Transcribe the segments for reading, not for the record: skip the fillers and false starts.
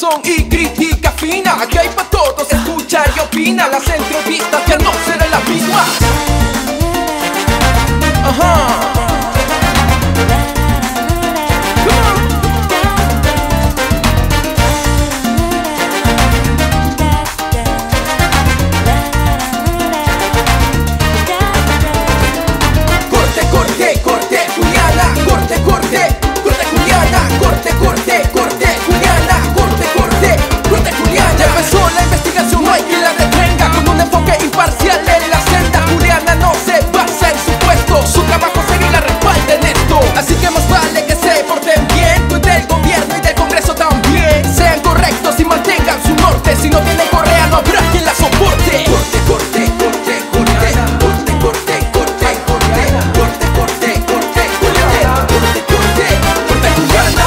razón y crítica fina. Aquí hay para todos, escucha y opina. Las entrevistas ya no serán las mismas. Ajá. Si no tiene correa no habrá quien la soporte. Corte, corte, corte, corte, corte, corte, corte, corte, corte, corte, corte, corte, corte, corte, Juliana.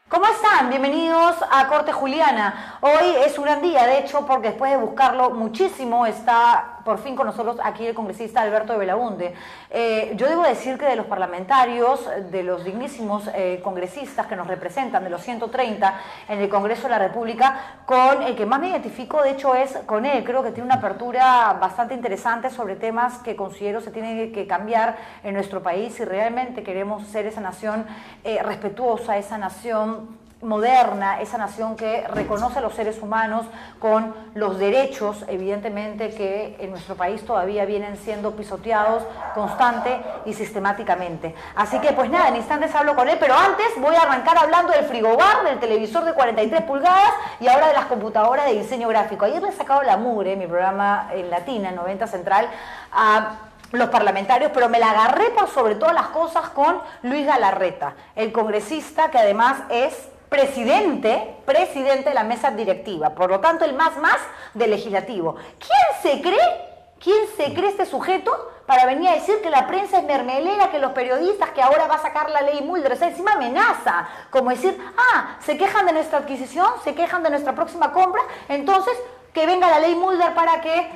¿Cómo están? Bienvenidos a Corte Juliana. Hoy es un gran día, de hecho, porque después de buscarlo muchísimo está por fin con nosotros aquí el congresista Alberto de Belaunde. Yo debo decir que de los parlamentarios, de los dignísimos congresistas que nos representan, de los 130 en el Congreso de la República, con el que más me identifico, de hecho, es con él. Creo que tiene una apertura bastante interesante sobre temas que considero se tienen que cambiar en nuestro país si realmente queremos ser esa nación respetuosa, esa nación moderna, esa nación que reconoce a los seres humanos con los derechos, evidentemente, que en nuestro país todavía vienen siendo pisoteados constante y sistemáticamente. Así que, pues nada, en instantes hablo con él, pero antes voy a arrancar hablando del frigobar, del televisor de 43 pulgadas y ahora de las computadoras de diseño gráfico. Ayer le he sacado la mugre, mi programa en Latina, en 90 Central, a los parlamentarios, pero me la agarré por sobre todas las cosas con Luis Galarreta, el congresista que además es presidente de la mesa directiva, por lo tanto el más del legislativo. ¿Quién se cree este sujeto para venir a decir que la prensa es mermelera, que los periodistas, que ahora va a sacar la ley Mulder? O sea, encima amenaza, como decir, se quejan de nuestra adquisición, se quejan de nuestra próxima compra, entonces que venga la ley Mulder para que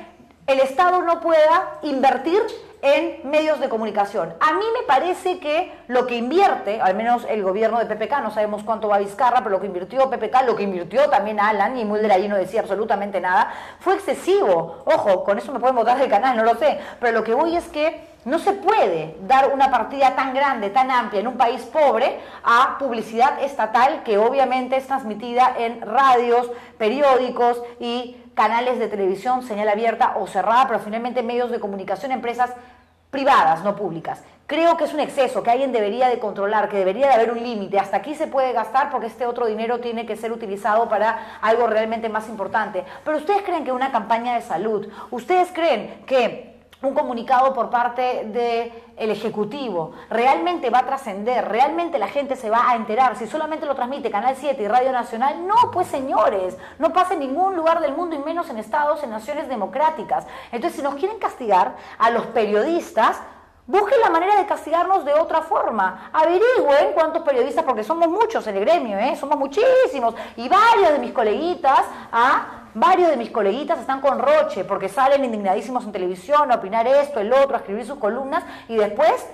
el Estado no pueda invertir en medios de comunicación. A mí me parece que lo que invierte, al menos el gobierno de PPK, no sabemos cuánto va Vizcarra, pero lo que invirtió PPK, lo que invirtió también Alan, y Mulder allí no decía absolutamente nada, fue excesivo. Ojo, con eso me pueden botar del canal, no lo sé, pero lo que voy es que no se puede dar una partida tan grande, tan amplia en un país pobre a publicidad estatal que obviamente es transmitida en radios, periódicos y canales de televisión, señal abierta o cerrada, pero finalmente medios de comunicación, empresas privadas, no públicas. Creo que es un exceso, que alguien debería de controlar, que debería de haber un límite. Hasta aquí se puede gastar porque este otro dinero tiene que ser utilizado para algo realmente más importante. Pero ustedes creen que una campaña de salud, ustedes creen que un comunicado por parte del Ejecutivo realmente va a trascender, realmente la gente se va a enterar, si solamente lo transmite Canal 7 y Radio Nacional. No, pues señores, no pasa en ningún lugar del mundo y menos en estados, en naciones democráticas. Entonces, si nos quieren castigar a los periodistas, busquen la manera de castigarnos de otra forma. Averigüen cuántos periodistas, porque somos muchos en el gremio, somos muchísimos, y varios de mis coleguitas están con Roche porque salen indignadísimos en televisión a opinar esto, el otro, a escribir sus columnas y después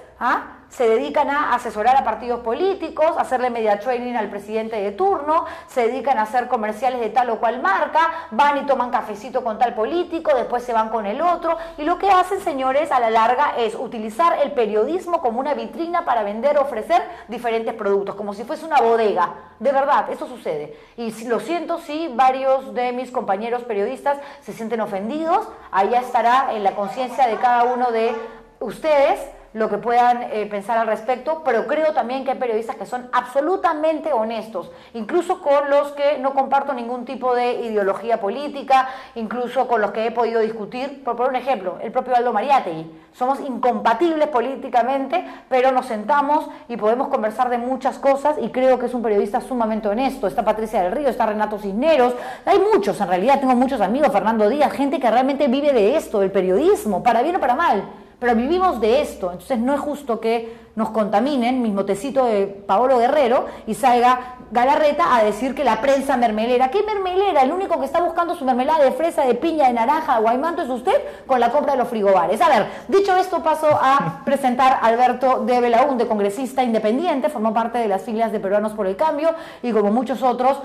se dedican a asesorar a partidos políticos, a hacerle media training al presidente de turno, se dedican a hacer comerciales de tal o cual marca, van y toman cafecito con tal político, después se van con el otro, y lo que hacen, señores, a la larga es utilizar el periodismo como una vitrina para vender, ofrecer diferentes productos, como si fuese una bodega. De verdad, eso sucede. Y lo siento si varios de mis compañeros periodistas se sienten ofendidos, allá estará en la conciencia de cada uno de ustedes lo que puedan pensar al respecto, pero creo también que hay periodistas que son absolutamente honestos, incluso con los que no comparto ningún tipo de ideología política, incluso con los que he podido discutir. Por poner un ejemplo, el propio Aldo Mariátegui. Somos incompatibles políticamente, pero nos sentamos y podemos conversar de muchas cosas, y creo que es un periodista sumamente honesto. Está Patricia del Río, está Renato Cisneros, hay muchos, en realidad tengo muchos amigos, Fernando Díaz, gente que realmente vive de esto, del periodismo, para bien o para mal. pero vivimos de esto, entonces no es justo que nos contaminen, mismo tecito de Paolo Guerrero, y salga Galarreta a decir que la prensa mermelera. ¿Qué mermelera? El único que está buscando su mermelada de fresa, de piña, de naranja, de guaymanto es usted con la compra de los frigobares. A ver, dicho esto, paso a presentar a Alberto de Belaúnde, congresista independiente, formó parte de las filas de Peruanos por el Cambio y como muchos otros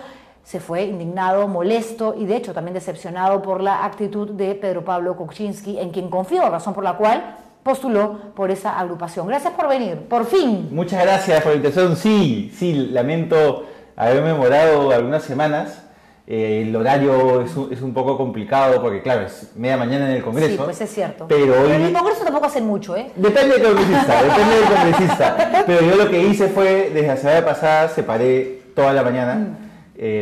se fue indignado, molesto y de hecho también decepcionado por la actitud de Pedro Pablo Kuczynski, en quien confió, razón por la cual postuló por esa agrupación. Gracias por venir, por fin. Muchas gracias por la invitación. Sí, lamento haberme demorado algunas semanas. El horario es un poco complicado porque, claro, es media mañana en el Congreso. Sí, pues es cierto. Pero hoy... en el Congreso tampoco hacen mucho, ¿eh? Depende del congresista. Pero yo lo que hice fue, desde la semana pasada, separé toda la mañana.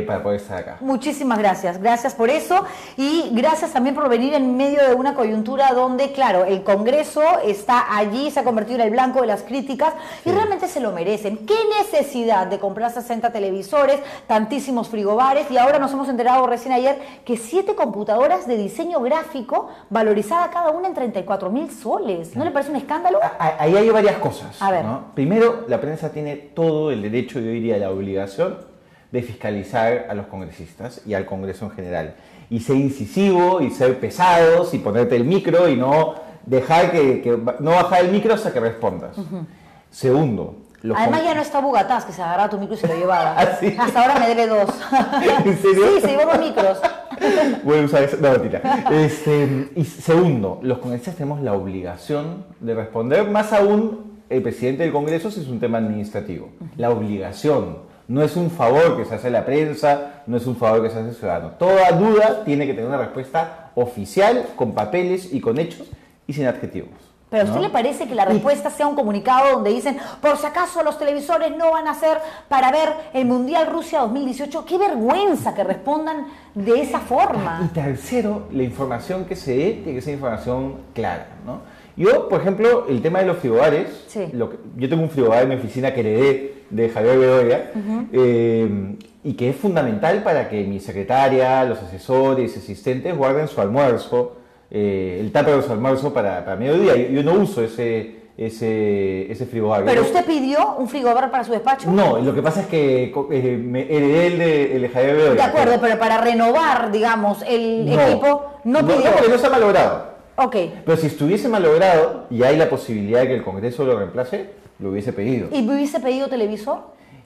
Para poder estar acá. Muchísimas gracias por eso y gracias también por venir en medio de una coyuntura donde, claro, el Congreso está allí, se ha convertido en el blanco de las críticas y realmente se lo merecen. ¿Qué necesidad de comprar 60 televisores, tantísimos frigobares y ahora nos hemos enterado recién ayer que 7 computadoras de diseño gráfico valorizada cada una en 34.000 soles? ¿No le parece un escándalo? Ahí hay varias cosas. A ver. ¿No? Primero, la prensa tiene todo el derecho, yo diría la obligación, de fiscalizar a los congresistas y al Congreso en general. Y ser incisivo, y ser pesados, y ponerte el micro, y no dejar no bajar el micro hasta que respondas. Segundo... Además ya no está Bugatás, que se agarraba tu micro y se lo llevaba. ¿Ah, sí? Hasta ahora me debe 2. ¿En serio? Sí, se llevó 2 micros. Voy a usar eso. No, mentira. Y segundo, los congresistas tenemos la obligación de responder, más aún el presidente del Congreso si es un tema administrativo. La obligación. No es un favor que se hace a la prensa, no es un favor que se hace al ciudadano. Toda duda tiene que tener una respuesta oficial, con papeles y con hechos y sin adjetivos. ¿Pero a usted le parece que la respuesta sea un comunicado donde dicen, por si acaso los televisores no van a ser para ver el Mundial Rusia 2018? ¡Qué vergüenza que respondan de esa forma! Y tercero, la información que se dé tiene que ser información clara, ¿no? Yo, por ejemplo, el tema de los frigobares, sí. Yo tengo un frigobar en mi oficina que heredé de Javier Bedoya, y que es fundamental para que mi secretaria, los asesores, asistentes guarden su almuerzo, el tupper de su almuerzo para mediodía. Yo no uso ese frigobar. ¿Pero usted pidió un frigobar para su despacho? No, lo que pasa es que me heredé el de Javier Bedoya. De acuerdo, pero para renovar, digamos, el equipo, no pidió. No, porque no se ha malogrado. Ok. Pero si estuviese malogrado y hay la posibilidad de que el Congreso lo reemplace, lo hubiese pedido. ¿Y hubiese pedido televisor?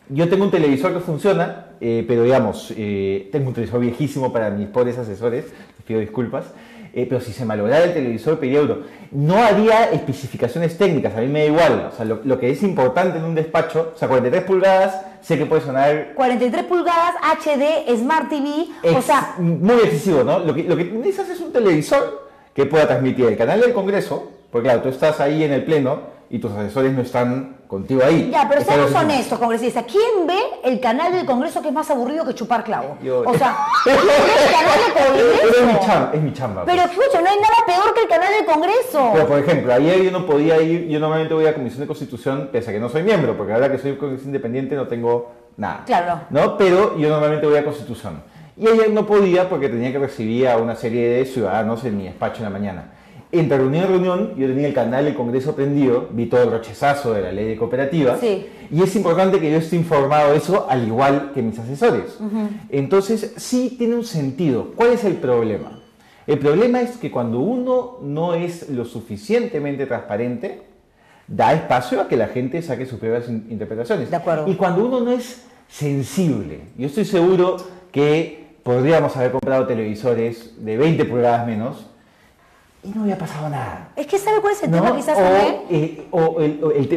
Yo tengo un televisor que funciona, pero digamos, tengo un televisor viejísimo para mis pobres asesores, les pido disculpas, pero si se malograra el televisor pediría uno. No haría especificaciones técnicas, a mí me da igual. O sea, lo que es importante en un despacho, o sea, 43 pulgadas, sé que puede sonar... 43 pulgadas, HD, Smart TV, o sea... Muy excesivo, ¿no? Lo que necesitas es un televisor que pueda transmitir el canal del Congreso, porque claro, tú estás ahí en el pleno y tus asesores no están contigo ahí. Ya, pero seamos honestos, congresistas. ¿Quién ve el canal del Congreso que es más aburrido que chupar clavo? O sea, ¿quién ve el canal del Congreso? Es mi chamba. Pero escucha, no hay nada peor que el canal del Congreso. Pero, por ejemplo, ayer yo no podía ir, yo normalmente voy a Comisión de Constitución, pese a que no soy miembro, porque ahora que soy congresista independiente no tengo nada. Claro. ¿No? Pero yo normalmente voy a Constitución. Y ayer no podía porque tenía que recibir a una serie de ciudadanos en mi despacho en la mañana. Entre reunión y reunión, yo tenía el canal del Congreso prendido, vi todo el rochezazo de la ley de cooperativas, sí. Y es importante que yo esté informado de eso, al igual que mis asesores. Entonces, sí tiene un sentido. ¿Cuál es el problema? El problema es que cuando uno no es lo suficientemente transparente, da espacio a que la gente saque sus propias interpretaciones. De acuerdo. Y cuando uno no es sensible, yo estoy seguro que podríamos haber comprado televisores de 20 pulgadas menos, y no había pasado nada. Es que ¿sabe cuál es el tema quizás también?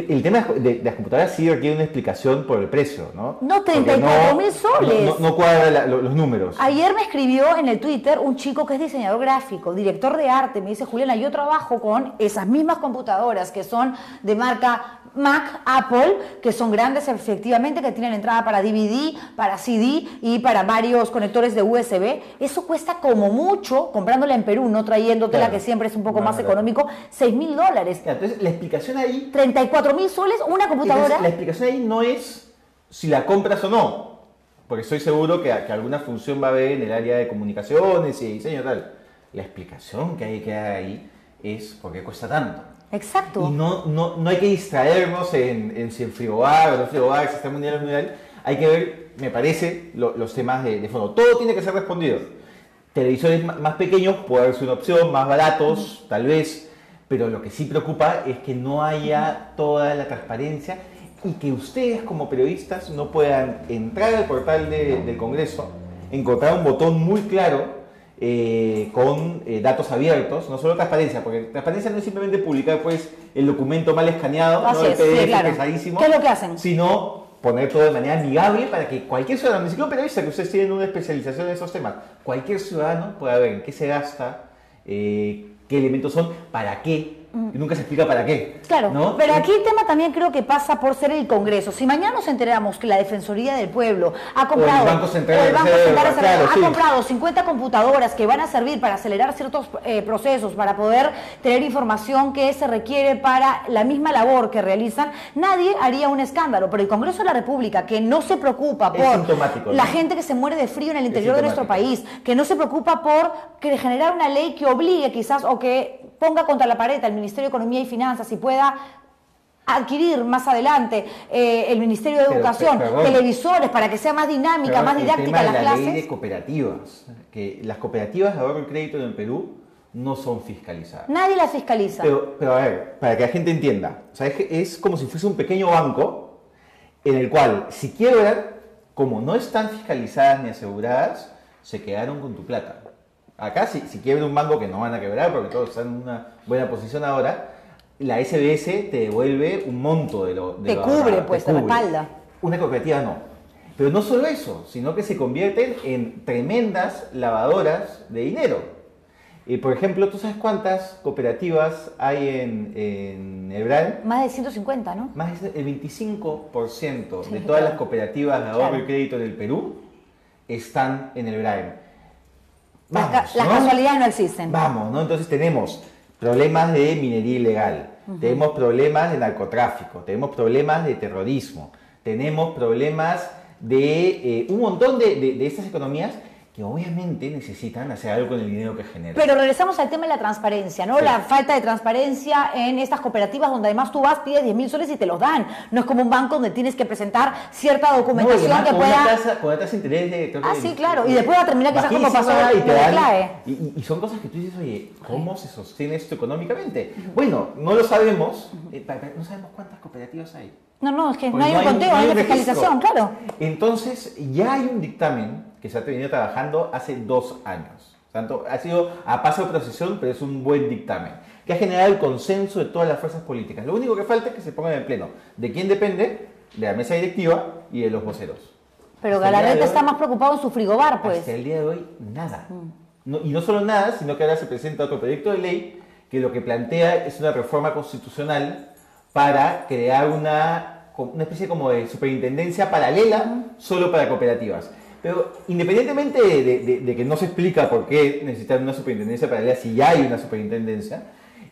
El tema de las computadoras sí requiere una explicación por el precio, ¿no? No, 34.000 soles. No cuadra los números. Ayer me escribió en el Twitter un chico que es diseñador gráfico, director de arte. Me dice, Juliana, yo trabajo con esas mismas computadoras que son de marca Mac, Apple, que son grandes efectivamente, que tienen entrada para DVD, para CD y para varios conectores de USB. Eso cuesta como mucho, comprándola en Perú, no trayéndotela, claro, que siempre es un poco más económico, $6.000. Claro, entonces la explicación ahí... 34.000 soles, una computadora. Entonces, la explicación ahí no es si la compras o no, porque estoy seguro que alguna función va a haber en el área de comunicaciones y de diseño y tal. La explicación que hay que dar ahí es por qué cuesta tanto. Exacto. Y no hay que distraernos en si el frigobar o no frigobar, si está mundial o no mundial. Hay que ver, me parece, los temas de fondo. Todo tiene que ser respondido. Televisores más pequeños puede ser una opción, más baratos, tal vez, pero lo que sí preocupa es que no haya toda la transparencia y que ustedes como periodistas no puedan entrar al portal del Congreso, encontrar un botón muy claro con datos abiertos, no solo transparencia, porque transparencia no es simplemente publicar pues el documento mal escaneado, Así ¿no? El es, PDF sí, claro. pesadísimo, ¿Qué es lo que hacen? sino poner todo de manera amigable para que cualquier ciudadano, ni siquiera un periodista, que ustedes tienen una especialización en esos temas, cualquier ciudadano pueda ver en qué se gasta, qué elementos son, para qué. Y nunca se explica para qué. Claro, ¿no? pero aquí el tema también creo que pasa por ser el Congreso. Si mañana nos enteramos que la Defensoría del Pueblo ha comprado, O el Banco Central de Banco Reserva, Central de Reserva claro, ha sí. comprado 50 computadoras que van a servir para acelerar ciertos procesos, para poder tener información que se requiere para la misma labor que realizan, nadie haría un escándalo. Pero el Congreso de la República, que no se preocupa Es por sintomático, la ¿no? gente que se muere de frío en el interior de nuestro sintomático. país, que no se preocupa por generar una ley que obligue quizás o que ponga contra la pared al Ministerio de Economía y Finanzas y pueda adquirir más adelante el Ministerio de Pero, Educación, perdón. televisores para que sea más dinámica, Pero más el didáctica tema de las la ley de clases. cooperativas, que las cooperativas de ahorro y crédito en el Perú no son fiscalizadas. Nadie las fiscaliza. Pero a ver, para que la gente entienda, o sea, es como si fuese un pequeño banco en el cual, si quiebran, como no están fiscalizadas ni aseguradas, se quedaron con tu plata. Acá, si quiebra un banco, que no van a quebrar porque todos están en una buena posición ahora, la SBS te devuelve un monto de lo Te lo cubre, ahorrado, pues, te respalda. Una cooperativa no. Pero no solo eso, sino que se convierten en tremendas lavadoras de dinero. Por ejemplo, ¿tú sabes cuántas cooperativas hay en el BRAEM? Más de 150, ¿no? Más del 25% Sí, de todas claro. las cooperativas de ahorro Claro. y crédito del Perú están en el BRAEM. Las ¿no? casualidades no existen. Vamos, ¿no? Entonces tenemos problemas de minería ilegal, tenemos problemas de narcotráfico, tenemos problemas de terrorismo, tenemos problemas de un montón de estas economías que obviamente necesitan hacer algo con el dinero que generan. Pero regresamos al tema de la transparencia, ¿no? Sí. La falta de transparencia en estas cooperativas donde además tú vas, pides 10.000 soles y te los dan. No es como un banco donde tienes que presentar cierta No, y documentación además que con una pueda... tasa, con una tasa de interés de... creo Ah, que- sí, claro. Y después va a terminar quizás como pasó bajísima, y en te dan- CLAE. y son cosas que tú dices, oye, ¿cómo se sostiene esto económicamente? Bueno, no lo sabemos, no sabemos cuántas cooperativas hay. No, es que no Porque hay un conteo, no hay una registro. fiscalización, claro. Entonces, ya hay un dictamen que se ha venido trabajando hace 2 años. Tanto, ha sido a paso de procesión, pero es un buen dictamen, que ha generado el consenso de todas las fuerzas políticas. Lo único que falta es que se pongan en el pleno. ¿De quién depende? De la mesa directiva y de los voceros. Pero Hasta el día de Galarreta hoy- está más preocupado en su frigobar, pues. Hasta el día de hoy, nada. Y no solo nada, sino que ahora se presenta otro proyecto de ley que lo que plantea es una reforma constitucional para crear una especie como de superintendencia paralela solo para cooperativas. Pero independientemente de que no se explica por qué necesitan una superintendencia paralela si ya hay una superintendencia,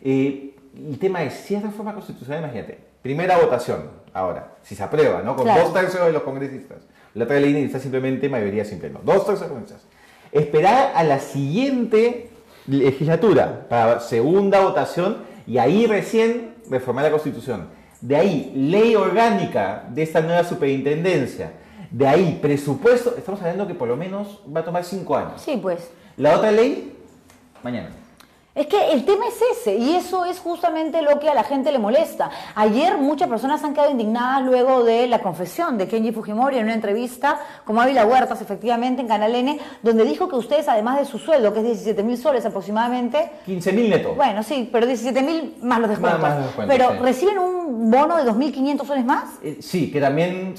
el tema es, si es reforma constitucional, imagínate, primera votación ahora, si se aprueba, ¿no? Con Claro. 2/3 de los congresistas. La otra ley necesita simplemente mayoría simple, no, 2/3 de los congresistas. Esperar a la siguiente legislatura para segunda votación y ahí recién reformar la Constitución. De ahí, ley orgánica de esta nueva superintendencia. De ahí, presupuesto. Estamos hablando que por lo menos va a tomar 5 años. Sí, pues. La otra ley, mañana. Es que el tema es ese, y eso es justamente lo que a la gente le molesta. Ayer muchas personas han quedado indignadas luego de la confesión de Kenji Fujimori en una entrevista con Ávila Huertas, efectivamente, en Canal N, donde dijo que ustedes, además de su sueldo, que es 17.000 soles aproximadamente, 15.000 netos. bueno, sí, pero 17.000 más los descuentos, Más los descuentos, pero sí. ¿reciben un bono de 2.500 soles más? Sí, que también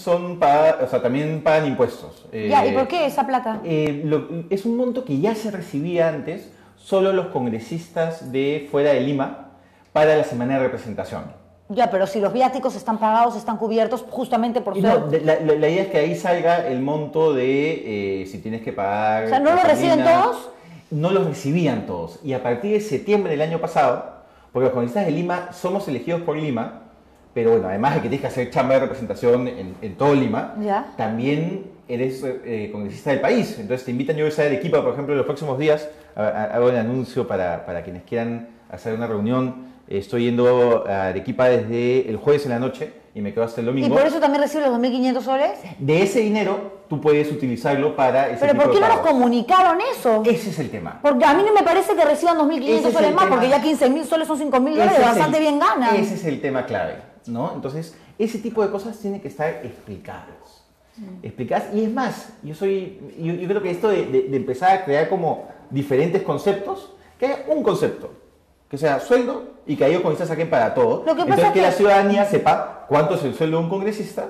también pagan impuestos. Ya, ¿y por qué esa plata? Es un monto que ya se recibía antes solo los congresistas de fuera de Lima para la semana de representación. Ya, pero si los viáticos están pagados, están cubiertos justamente por Y ser... no, la idea es que ahí salga el monto de si tienes que pagar... O sea, ¿no lo gasolina. reciben todos? No los recibían todos. Y a partir de septiembre del año pasado, porque los congresistas de Lima somos elegidos por Lima, pero bueno, además de que tienes que hacer chamba de representación en todo Lima, Ya. también eres congresista del país. Entonces te invitan, yo voy a estar de Arequipa, por ejemplo, en los próximos días, hago el anuncio para quienes quieran hacer una reunión Estoy yendo a Arequipa desde el jueves en la noche y me quedo hasta el ¿Y domingo. por eso también recibe los 2.500 soles? De ese dinero tú puedes utilizarlo para ese ¿Pero tipo por qué de no nos pagos. comunicaron eso? Ese es el tema. Porque a mí no me parece que reciban Ese 2.500 es soles el más, tema. porque ya 15.000 soles son 5.000 dólares, Ese es bastante el- bien ganan. Ese es el tema clave, ¿no? Entonces, ese tipo de cosas tienen que estar explicadas. Explicadas, y es más, yo creo que esto de empezar a crear como diferentes conceptos, que haya un concepto, que sea sueldo y que ellos congresistas saquen para todo. Lo que pasa Entonces, es que la que- ciudadanía sepa cuánto es el sueldo de un congresista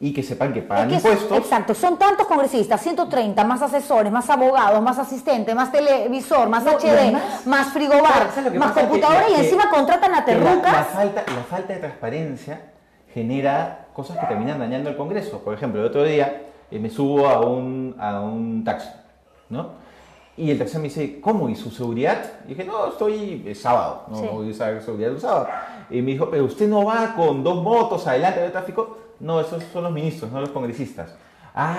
y que sepan que pagan impuestos. Exacto, son tantos congresistas, 130, más asesores, más abogados, más asistentes, más televisor, más No, y HD, además, más frigobar, ¿sabes lo que más pasa? computadora Que y encima contratan a que terrucas. la falta de transparencia genera cosas que terminan dañando al Congreso. Por ejemplo, el otro día me subo a un taxi, ¿no? Y el taxista me dice, ¿cómo? ¿Y su seguridad? Y dije, no, es sábado, no Sí. voy a usar seguridad un sábado. Y me dijo, pero usted no va con 2 motos adelante del tráfico. No, esos son los ministros, no los congresistas. Ah,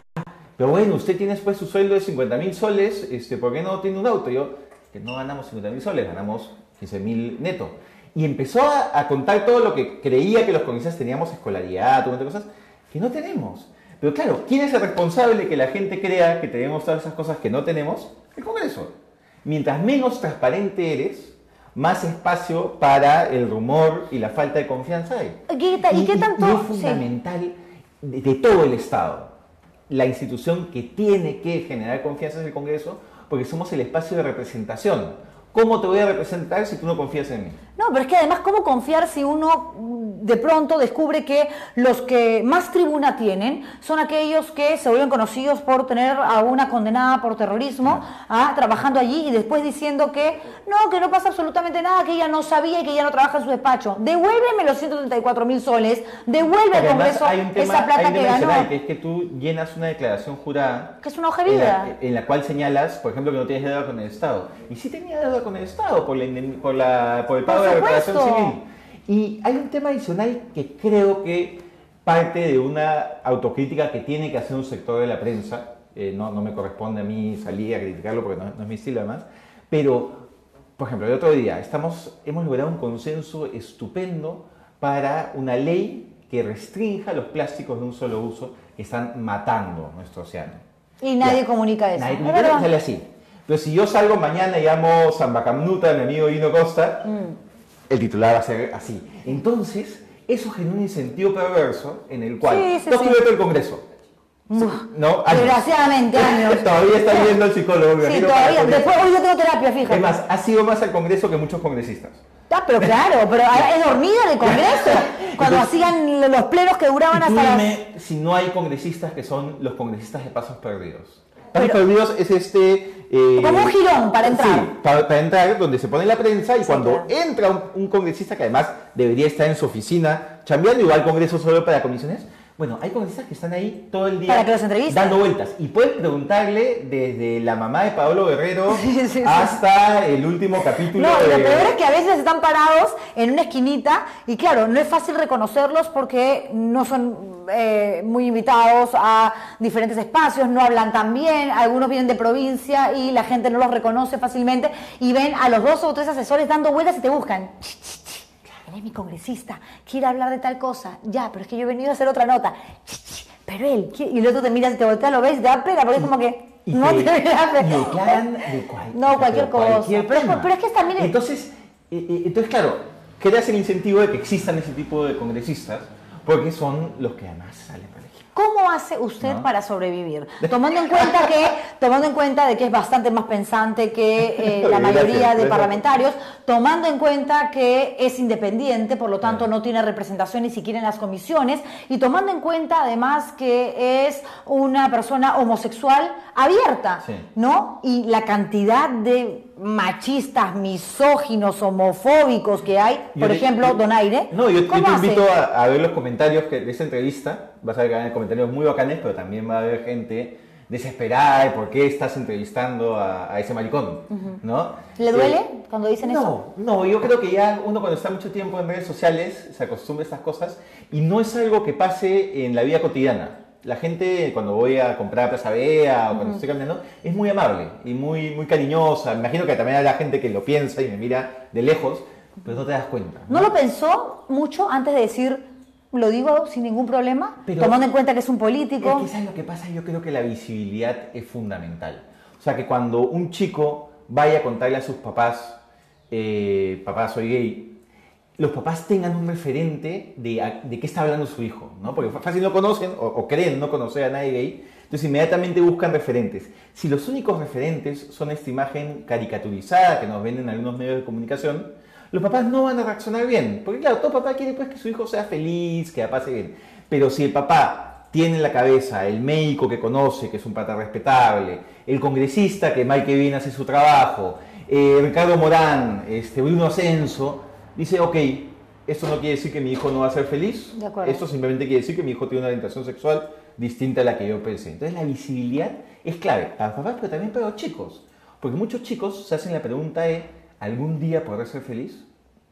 pero bueno, usted tiene después su sueldo de 50.000 soles, ¿por qué no tiene un auto? Y yo, que no ganamos 50.000 soles, ganamos 15.000 neto. Y empezó a contar todo lo que creía que los congresistas teníamos, escolaridad, un montón de cosas, que no tenemos. Pero claro, ¿quién es el responsable de que la gente crea que tenemos todas esas cosas que no tenemos? El Congreso. Mientras menos transparente eres, más espacio para el rumor y la falta de confianza hay. ¿Y qué tanto? Y es Sí. fundamental de todo el Estado. La institución que tiene que generar confianza es el Congreso, porque somos el espacio de representación. ¿Cómo te voy a representar si tú no confías en mí? No, pero es que además, ¿cómo confiar si uno de pronto descubre que los que más tribuna tienen son aquellos que se vuelven conocidos por tener a una condenada por terrorismo trabajando allí y después diciendo que no pasa absolutamente nada, que ella no sabía y que ella no trabaja en su despacho? Devuélveme los 134.000 soles, devuelve al Además, Congreso hay un tema, esa plata hay un que tema adicional, ganó. que es que tú llenas una declaración jurada Que es una hoja de vida. en la cual señalas, por ejemplo, que no tienes deuda con el Estado. Y sí tenía deuda con el Estado por el pago de la declaración supuesto. civil. Y hay un tema adicional que creo que parte de una autocrítica que tiene que hacer un sector de la prensa. No me corresponde a mí salir a criticarlo porque no es mi estilo además. Pero, por ejemplo, el otro día hemos logrado un consenso estupendo para una ley que restrinja los plásticos de un solo uso que están matando nuestro océano. Y nadie Ya. comunica eso. Nadie ¿Es comunica, verdad? sale así. Pero si yo salgo mañana y llamo Zambacamnuta, mi amigo Hino Costa, el titular va a ser así. Entonces, eso genera un incentivo perverso en el cual Sí, sí, tú sí. estuviste en el Congreso. ¿No? Años. Desgraciadamente, años. Todavía está viendo el psicólogo. me Sí, imagino, todavía. para poner- Después, hoy yo tengo terapia, fíjate. Es más, ha sido más al Congreso que muchos congresistas. Pero claro, pero es dormida en el Congreso. Cuando Entonces, hacían los plenos que duraban Y tú hasta las... dime si no hay congresistas que son los congresistas de pasos perdidos. Pasos Pero- perdidos es Como un jirón para entrar. Sí, para entrar, donde se pone la prensa y cuando claro. entra un congresista que además debería estar en su oficina chambeando, igual Congreso solo para comisiones. Bueno, hay congresistas que están ahí todo el día Para que los entrevisten. dando vueltas. Y puedes preguntarle desde la mamá de Paolo Guerrero Sí. hasta el último capítulo No, de... lo peor es que a veces están parados en una esquinita y claro, no es fácil reconocerlos porque no son muy invitados a diferentes espacios, no hablan tan bien, algunos vienen de provincia y la gente no los reconoce fácilmente y ven a los 2 o 3 asesores dando vueltas y te buscan. Él es mi congresista, quiere hablar de tal cosa, ya, pero es que yo he venido a hacer otra nota. Pero él, y el otro te mira, te voltea, lo ves, te da pena porque es como que Y no te da pena. y declaran No, cualquier cosa. Pero es que también es- Entonces, claro, creas el incentivo de que existan ese tipo de congresistas porque son los que además salen para elegir. ¿Cómo hace usted ¿No? para sobrevivir? Tomando en cuenta de que es bastante más pensante que la Gracias, mayoría de gracias. parlamentarios, tomando en cuenta que es independiente, por lo tanto no tiene representación ni siquiera en las comisiones, y tomando en cuenta además que es una persona homosexual abierta, Sí. ¿no? Y la cantidad de machistas, misóginos, homofóbicos que hay, Yo por te- ejemplo, yo- Donaire. No, yo te ¿cómo hace? invito a ver los comentarios de esa entrevista. Vas a ver que van a haber comentarios muy bacanes, pero también va a haber gente desesperada de por qué estás entrevistando a ese maricón, ¿no? ¿Le duele cuando dicen eso? No, yo creo que ya uno cuando está mucho tiempo en redes sociales se acostumbra a estas cosas y no es algo que pase en la vida cotidiana. La gente cuando voy a comprar a Plaza Vea o cuando estoy caminando es muy amable y muy cariñosa. Me imagino que también hay la gente que lo piensa y me mira de lejos, pero no te das cuenta. ¿No lo pensó mucho antes de decir, lo digo sin ningún problema, Pero tomando en cuenta que es un político? Es que ¿sabes lo que pasa? Yo creo que la visibilidad es fundamental. O sea, que cuando un chico vaya a contarle a sus papás, papá, soy gay, los papás tengan un referente de qué está hablando su hijo, ¿no? Porque fácil no conocen o creen no conocer a nadie gay, entonces inmediatamente buscan referentes. Si los únicos referentes son esta imagen caricaturizada que nos ven en algunos medios de comunicación, los papás no van a reaccionar bien. Porque claro, todo papá quiere pues que su hijo sea feliz, que la pase bien. Pero si el papá tiene en la cabeza el médico que conoce, que es un pata respetable, el congresista que mal que bien hace su trabajo, Ricardo Morán, Bruno Ascenso, dice, ok, esto no quiere decir que mi hijo no va a ser feliz, De acuerdo. esto simplemente quiere decir que mi hijo tiene una orientación sexual distinta a la que yo pensé. Entonces la visibilidad es clave para los papás, pero también para los chicos. Porque muchos chicos se hacen la pregunta de, ¿algún día podré ser feliz?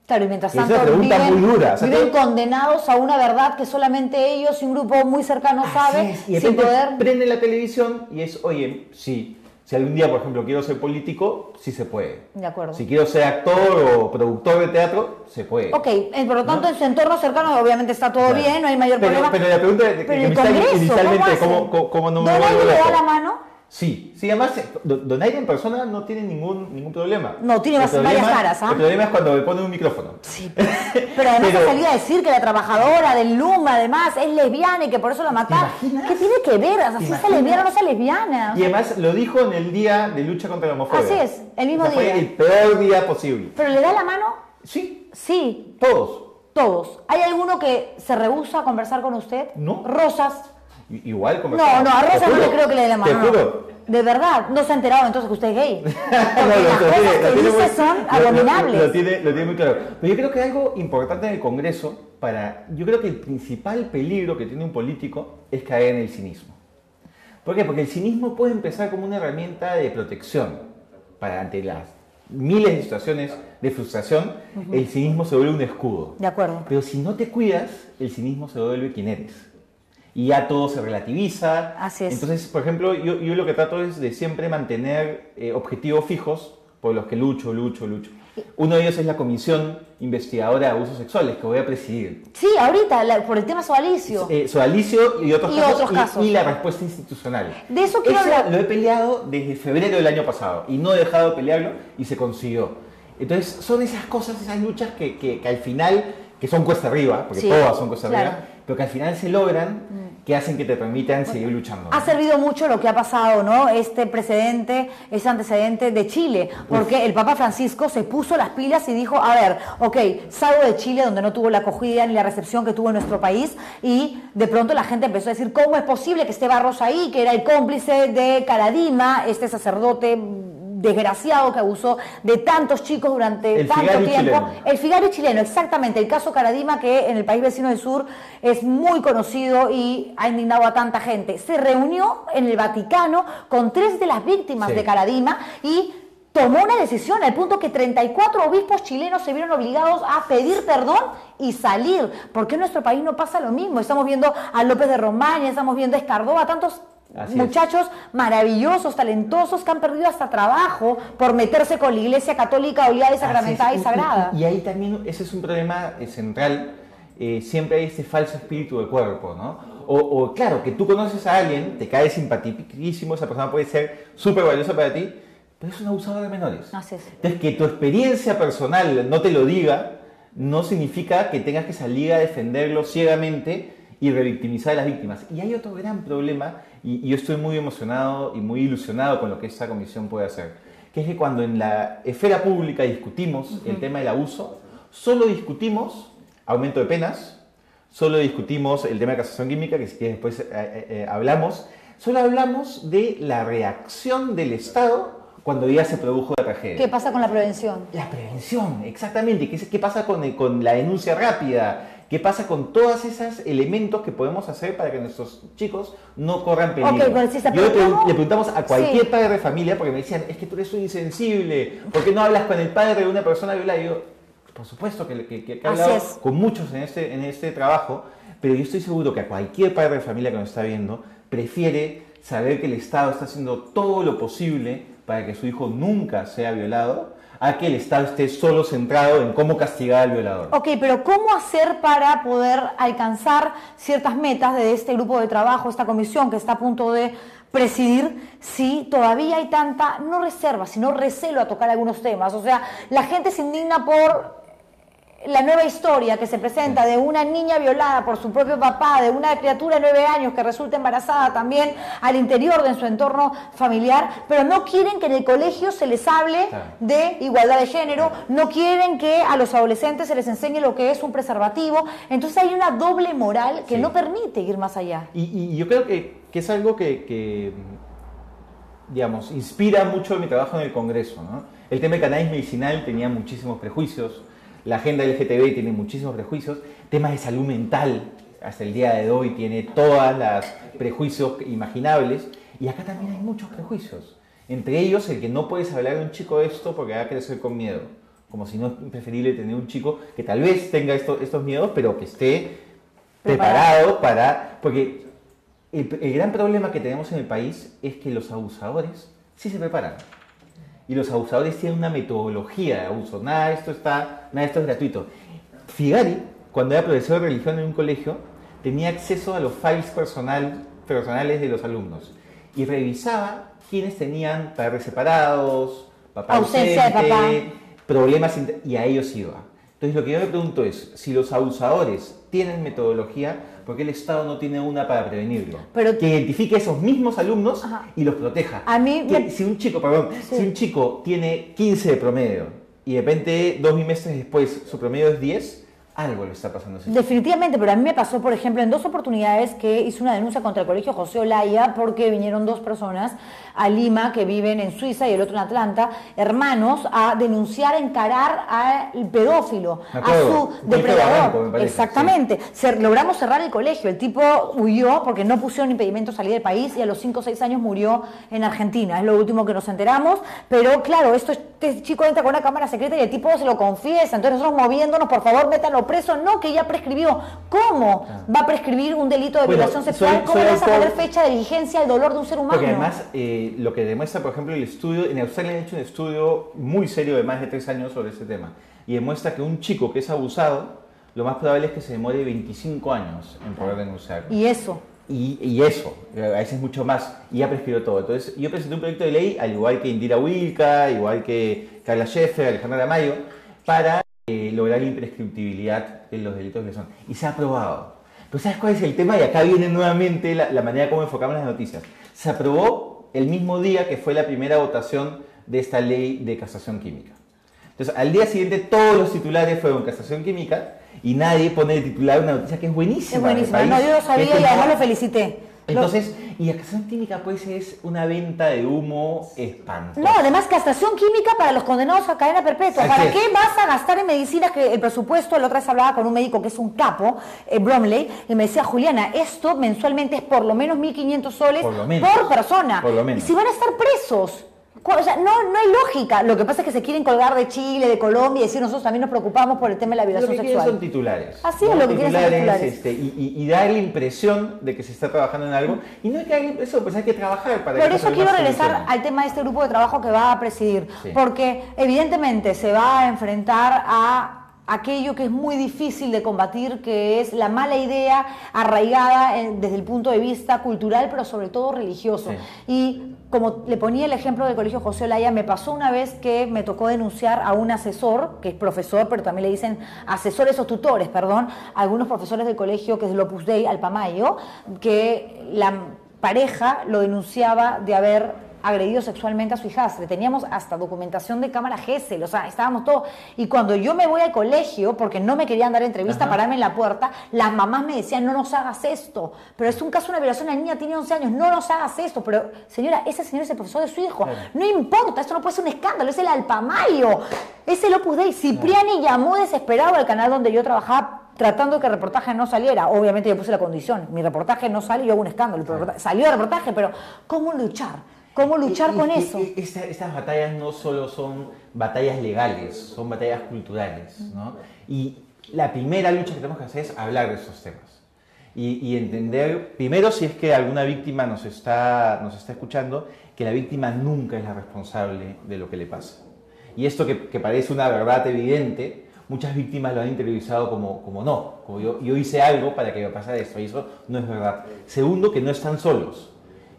Claro, y mientras Es una tanto pregunta muy dura. O sea, viven condenados a una verdad que solamente ellos y un grupo muy cercano sabe, Y de sin repente poder... prende la televisión y es, oye, sí, si algún día, por ejemplo, quiero ser político, sí se puede. De acuerdo. Si quiero ser actor o productor de teatro, se puede. Ok, por lo tanto, ¿no? en su entorno cercano obviamente está todo Claro. bien, no hay mayor pero, problema. Pero la pregunta Pero que el me está Congreso, inicialmente, ¿cómo hace? ¿cómo no me ¿Don vuelvo Aire le da loco? la mano? Sí, además, Donaire en persona no tiene ningún problema. No, tiene El varias problema- caras, ¿ah? El problema es cuando me pone un micrófono. Sí, pero además Pero- ha salido a decir que la trabajadora del LUM, además, es lesbiana y que por eso la mataron. imaginas? ¿Qué tiene que ver? O sea, ¿Te si sea imaginas? lesbiana o no sea lesbiana. Y además lo dijo en el día de lucha contra la homofobia. Así es, el mismo O sea, día. Fue el peor día posible. ¿Pero le da la mano? Sí, Sí, todos. todos. ¿Hay alguno que se rehúsa a conversar con usted? No. Rosas. Igual No, conversamos. no, a Te Rosas no juro, le creo que le dé la mano. Te no. juro. De verdad, no se ha enterado entonces que usted es gay. Porque No, las cosas que tiene dice son abominables. Lo tiene muy claro. Pero yo creo que algo importante en el Congreso, yo creo que el principal peligro que tiene un político es caer en el cinismo. ¿Por qué? Porque el cinismo puede empezar como una herramienta de protección ante las miles de situaciones de frustración. El cinismo se vuelve un escudo. De acuerdo. Pero si no te cuidas, el cinismo se vuelve quien eres. Y ya todo se relativiza. Así es. Entonces, por ejemplo, yo lo que trato es de siempre mantener objetivos fijos por los que lucho. Uno de ellos es la Comisión Investigadora de Abusos Sexuales, que voy a presidir. Sí, ahorita, por el tema Sodalicio. Sodalicio y otros Y casos, otros casos. y la respuesta institucional. De eso quiero hablar. Lo he peleado desde febrero del año pasado y no he dejado de pelearlo y se consiguió. Entonces, son esas cosas, esas luchas que al final, que son cuesta arriba, porque Sí, todas son cuesta claro. arriba, pero que al final se logran, que hacen que te permitan seguir luchando. Ha servido mucho lo que ha pasado, ¿no? Este precedente, ese antecedente de Chile, porque el Papa Francisco se puso las pilas y dijo, a ver, ok, salgo de Chile donde no tuvo la acogida ni la recepción que tuvo en nuestro país y de pronto la gente empezó a decir, ¿cómo es posible que esté Barros ahí, que era el cómplice de Caradima, este sacerdote desgraciado que abusó de tantos chicos durante El tanto Figari tiempo? chileno. El Figari chileno, exactamente. El caso Caradima, que en el país vecino del sur es muy conocido y ha indignado a tanta gente. Se reunió en el Vaticano con 3 de las víctimas Sí. de Caradima y tomó una decisión al punto que 34 obispos chilenos se vieron obligados a pedir perdón y salir. ¿Por qué en nuestro país no pasa lo mismo? Estamos viendo a López de Romaña, estamos viendo a Escardó, a tantos Así muchachos maravillosos, talentosos, que han perdido hasta trabajo por meterse con la Iglesia Católica oleada y sacramentada y sagrada. Y ahí también, ese es un problema central, siempre hay este falso espíritu de cuerpo, ¿no? O claro, que tú conoces a alguien, te cae simpaticísimo, esa persona puede ser súper valiosa para ti, pero es un abusador de menores. Así es. Entonces, que tu experiencia personal no te lo diga, no significa que tengas que salir a defenderlo ciegamente y revictimizar a las víctimas. Y hay otro gran problema, y yo estoy muy emocionado y muy ilusionado con lo que esta comisión puede hacer, que es que cuando en la esfera pública discutimos el tema del abuso, solo discutimos aumento de penas, solo discutimos el tema de castración química, que si quieres después hablamos, solo hablamos de la reacción del Estado cuando ya se produjo la tragedia. ¿Qué pasa con la prevención? La prevención, exactamente. ¿Qué pasa con la denuncia rápida? ¿Qué pasa con todos esos elementos que podemos hacer para que nuestros chicos no corran peligro? Ok, congresista, Yo pero ¿cómo? le preguntamos a cualquier Sí. padre de familia, porque me decían, es que tú eres un insensible, ¿por qué no hablas con el padre de una persona violada? Y yo, por supuesto que he hablado Así es. con muchos en este trabajo, pero yo estoy seguro que a cualquier padre de familia que nos está viendo prefiere saber que el Estado está haciendo todo lo posible para que su hijo nunca sea violado, a que el Estado esté solo centrado en cómo castigar al violador. Ok, pero ¿cómo hacer para poder alcanzar ciertas metas de este grupo de trabajo, esta comisión que está a punto de presidir, si todavía hay tanta, no reserva, sino recelo a tocar algunos temas? O sea, la gente se indigna por la nueva historia que se presenta de una niña violada por su propio papá, de una criatura de 9 años que resulta embarazada también al interior de su entorno familiar, pero no quieren que en el colegio se les hable de igualdad de género, no quieren que a los adolescentes se les enseñe lo que es un preservativo. Entonces hay una doble moral que no permite ir más allá. Y yo creo que es algo que, digamos, inspira mucho mi trabajo en el Congreso, ¿no? El tema del cannabis medicinal tenía muchísimos prejuicios. La agenda LGTB tiene muchísimos prejuicios. Temas de salud mental, hasta el día de hoy, tiene todos los prejuicios imaginables. Y acá también hay muchos prejuicios. Entre ellos, el que no puedes hablar de un chico de esto porque va a crecer con miedo. Como si no es preferible tener un chico que tal vez tenga estos miedos, pero que esté preparado para... Porque el gran problema que tenemos en el país es que los abusadores sí se preparan. Y los abusadores tienen una metodología de abuso. Nada de esto es gratuito. Figari, cuando era profesor de religión en un colegio, tenía acceso a los files personales de los alumnos y revisaba quiénes tenían padres separados, papá ausente, problemas, y a ellos iba. Entonces lo que yo me pregunto es, si los abusadores tienen metodología, ¿por qué el Estado no tiene una para prevenirlo? Pero que identifique a esos mismos alumnos y los proteja. Si un chico tiene 15 de promedio y de repente 2 bimestres después su promedio es 10, algo le está pasando. Definitivamente, pero a mí me pasó, por ejemplo, en 2 oportunidades que hice una denuncia contra el Colegio José Olaya porque vinieron 2 personas a Lima que viven en Suiza y el otro en Atlanta, hermanos, a denunciar, a encarar al pedófilo, a su depredador. Barranco, exactamente. Logramos cerrar el colegio. El tipo huyó porque no pusieron impedimento a salir del país y a los 5 o 6 años murió en Argentina. Es lo último que nos enteramos. Pero claro, este chico entra con una cámara secreta y el tipo se lo confiesa. Entonces nosotros moviéndonos, por favor, métanlo preso. No, que ya prescribió. ¿Cómo va a prescribir un delito de violación sexual? ¿Cómo vas a poner fecha de vigencia al dolor de un ser humano? Porque además, lo que demuestra, por ejemplo, el estudio, en Australia han hecho un estudio muy serio de más de 3 años sobre este tema, y demuestra que un chico que es abusado, lo más probable es que se demore 25 años en poder denunciar. ¿Y eso? Y eso, a veces mucho más, y ya prescribió todo. Entonces, yo presenté un proyecto de ley, al igual que Indira Wilca, igual que Carla Scheffer, Alejandra Mayo, para lograr la imprescriptibilidad en los delitos de violación. Y se ha aprobado. Pero ¿sabes cuál es el tema? Y acá viene nuevamente la manera como enfocamos las noticias. Se aprobó el mismo día que fue la primera votación de esta ley de castración química. Entonces, al día siguiente todos los titulares fueron castración química y nadie pone de titular una noticia que es buenísima. Es buenísima, no, yo lo sabía y además lo felicité. Entonces, y la castración química pues es una venta de humo espantosa. No, además castración química para los condenados a cadena perpetua. ¿Para qué vas a gastar en medicinas que el presupuesto? La otra vez hablaba con un médico que es un capo, Bromley, y me decía, Juliana, esto mensualmente es por lo menos 1.500 soles por persona. Por lo menos. Y si van a estar presos. O sea, no hay lógica. Lo que pasa es que se quieren colgar de Chile, de Colombia y decir nosotros también nos preocupamos por el tema de la violación sexual. Lo que son titulares. Así es, lo que quieren son titulares. Y dar la impresión de que se está trabajando en algo. Y no hay que eso, pues hay que trabajar para Por eso quiero regresar al tema de este grupo de trabajo que va a presidir. Sí. Porque evidentemente se va a enfrentar a aquello que es muy difícil de combatir, que es la mala idea arraigada desde el punto de vista cultural, pero sobre todo religioso. Sí. Y como le ponía el ejemplo del Colegio José Olaya, me pasó una vez que me tocó denunciar a un asesor, que es profesor, pero también le dicen asesores o tutores, perdón, a algunos profesores del colegio, que es el Opus Dei, Alpamayo, que la pareja lo denunciaba de haber agredido sexualmente a su hijastra. Teníamos hasta documentación de cámara Gesell, o sea, estábamos todos. Y cuando yo me voy al colegio, porque no me querían dar entrevista, pararme en la puerta, las mamás me decían, no nos hagas esto. Pero es un caso de una violación, la niña tiene 11 años, no nos hagas esto. Pero, señora, ese señor es el profesor de su hijo. Claro. No importa, esto no puede ser un escándalo, es el Alpamayo, es el Opus Dei. Cipriani llamó desesperado al canal donde yo trabajaba, tratando de que el reportaje no saliera. Obviamente yo puse la condición, mi reportaje no sale, yo hago un escándalo. Salió el reportaje, pero ¿cómo luchar? ¿Cómo luchar con eso? Estas batallas no solo son batallas legales, son batallas culturales, ¿no? Y la primera lucha que tenemos que hacer es hablar de esos temas. Y entender, primero, si es que alguna víctima nos está escuchando, que la víctima nunca es la responsable de lo que le pasa. Y esto que parece una verdad evidente, muchas víctimas lo han interiorizado como no, como yo hice algo para que me pasara esto, y eso no es verdad. Segundo, que no están solos,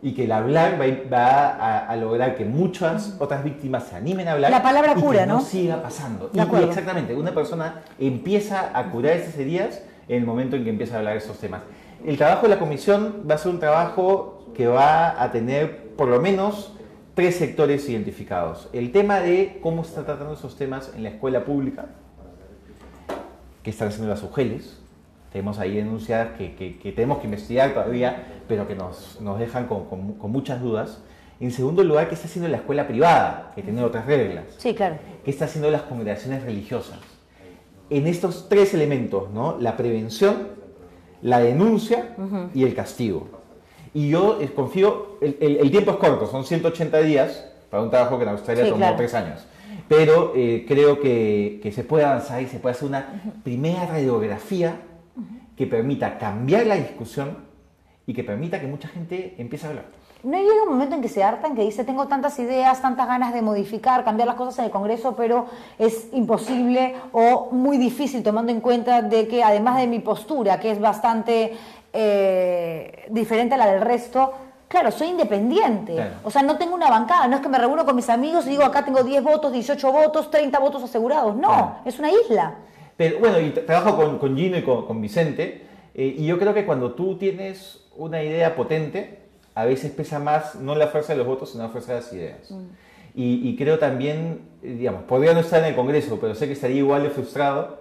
y que el hablar va a lograr que muchas otras víctimas se animen a hablar. La palabra y cura, que no ¿no? siga pasando. De acuerdo. Y exactamente, una persona empieza a curar esas heridas en el momento en que empieza a hablar de esos temas. El trabajo de la comisión va a ser un trabajo que va a tener por lo menos 3 sectores identificados. El tema de cómo se están tratando esos temas en la escuela pública, qué están haciendo las UGELes. Tenemos ahí denuncias que tenemos que investigar todavía, pero que nos dejan con muchas dudas. En segundo lugar, qué está haciendo la escuela privada, que tiene otras reglas. Sí, claro. ¿Qué está haciendo las congregaciones religiosas? En estos 3 elementos, ¿no? La prevención, la denuncia y el castigo. Y yo confío, el tiempo es corto, son 180 días para un trabajo que en Australia Sí, tomó claro. 3 años. Pero creo que se puede avanzar y se puede hacer una primera radiografía que permita cambiar la discusión y que permita que mucha gente empiece a hablar. ¿No llega un momento en que se hartan, que dice, tengo tantas ideas, tantas ganas de modificar, cambiar las cosas en el Congreso, pero es imposible o muy difícil, tomando en cuenta de que además de mi postura, que es bastante diferente a la del resto, claro, soy independiente, Claro. o sea, no tengo una bancada, no es que me reúno con mis amigos y digo, acá tengo 10 votos, 18 votos, 30 votos asegurados, no, Claro. es una isla. Pero bueno, y trabajo con Gino y con Vicente, y yo creo que cuando tú tienes una idea potente, a veces pesa más no la fuerza de los votos, sino la fuerza de las ideas. Y creo también, digamos, podría no estar en el Congreso, pero sé que estaría igual de frustrado,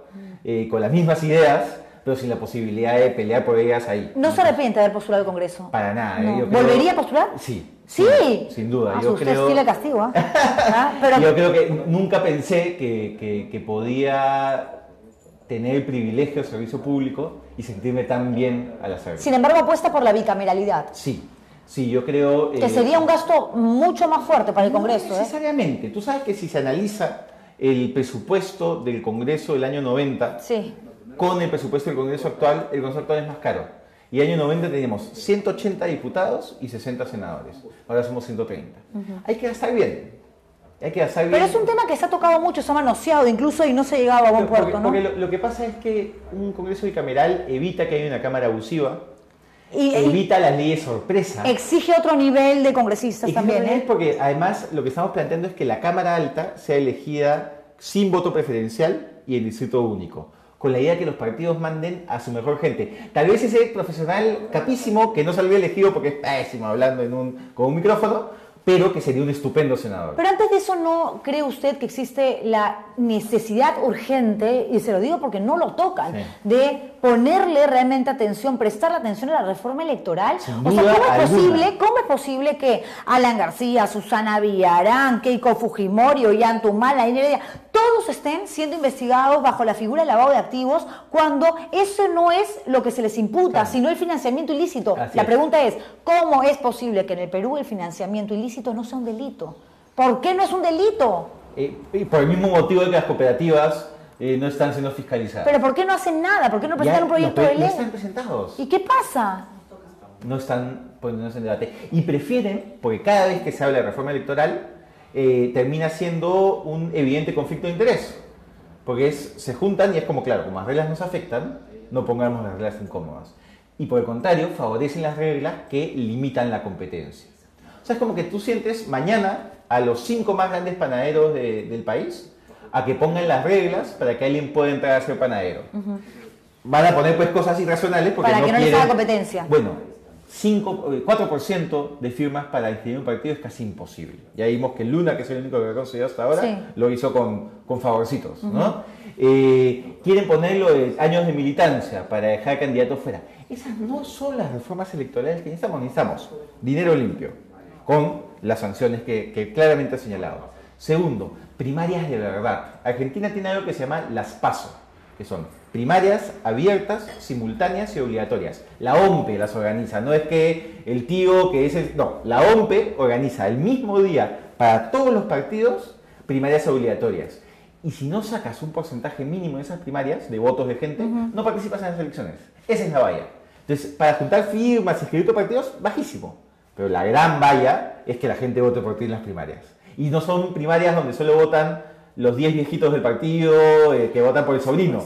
con las mismas ideas, pero sin la posibilidad de pelear por ellas ahí. No se arrepiente de haber postulado al Congreso. Para nada. No. Yo creo- ¿Volvería a postular? Sí. Sí. Sin duda. Ah, Yo usted creo... sí le castigo, ¿ah? ¿Ah? Pero Yo creo que nunca pensé que podía tener el privilegio de servicio público y sentirme tan bien al hacerlo. sin embargo apuesta por la bicameralidad, Sí, yo creo... que sería un gasto mucho más fuerte para el Congreso, No necesariamente. Tú sabes que si se analiza el presupuesto del Congreso del año 90 Sí. con el presupuesto del Congreso actual, el Congreso actual es más caro. Y el año 90 teníamos 180 diputados y 60 senadores. Ahora somos 130. Hay que gastar bien. Hay que gastar bien. Pero es un tema que se ha tocado mucho, se ha manoseado incluso y no se ha llegado a buen puerto, ¿no? Porque lo que pasa es que un Congreso bicameral evita que haya una Cámara abusiva, Y evita las leyes sorpresa. exige otro nivel de congresistas también, ¿eh? Porque además lo que estamos planteando es que la Cámara Alta sea elegida sin voto preferencial y en distrito único, con la idea de que los partidos manden a su mejor gente. Tal vez ese profesional capísimo que no salió elegido porque es pésimo hablando con un micrófono, pero que sería un estupendo senador. Pero antes de eso, ¿no cree usted que existe la necesidad urgente, y se lo digo porque no lo tocan, Sí. de ponerle realmente atención, prestarle atención a la reforma electoral? Sin O sea, duda ¿cómo alguna. es posible que Alan García, Susana Villarán, Keiko Fujimori, Ollanta Heredia, todos estén siendo investigados bajo la figura de lavado de activos cuando eso no es lo que se les imputa, Claro. sino el financiamiento ilícito? Así La es. pregunta es, ¿cómo es posible que en el Perú el financiamiento ilícito no sea un delito? ¿Por qué no es un delito? Y por el mismo motivo de que las cooperativas no están siendo fiscalizadas. ¿Pero por qué no hacen nada? ¿Por qué no presentan un proyecto de no ley? están presentados. ¿Y qué pasa? No están poniéndose en debate. Y prefieren, porque cada vez que se habla de reforma electoral, termina siendo un evidente conflicto de interés. Porque se juntan y es como, claro, como las reglas nos afectan, no pongamos las reglas incómodas. Y por el contrario, favorecen las reglas que limitan la competencia. O sea, es como que tú sientes mañana a los 5 más grandes panaderos del país a que pongan las reglas para que alguien pueda entrar a ser panadero. Van a poner pues cosas irracionales porque Para no que no les quieren... haga competencia. Bueno, 4% de firmas para inscribir un partido es casi imposible. Ya vimos que Luna, que es el único que lo ha conseguido hasta ahora, Sí. lo hizo con favorcitos, ¿no? Quieren ponerlo de años de militancia para dejar candidatos fuera. Esas no son las reformas electorales que necesitamos dinero limpio, con las sanciones que claramente ha señalado. Segundo, primarias de verdad. Argentina tiene algo que se llama las PASO, que son primarias abiertas, simultáneas y obligatorias. La OMPE las organiza, no es que el tío que es el... No, la OMPE organiza el mismo día para todos los partidos primarias obligatorias. Y si no sacas un porcentaje mínimo de esas primarias, de votos de gente, no participas en las elecciones. Esa es la valla. Entonces, para juntar firmas y inscribir partidos, bajísimo. Pero la gran valla es que la gente vote por ti en las primarias. Y no son primarias donde solo votan los 10 viejitos del partido que votan por el sobrino.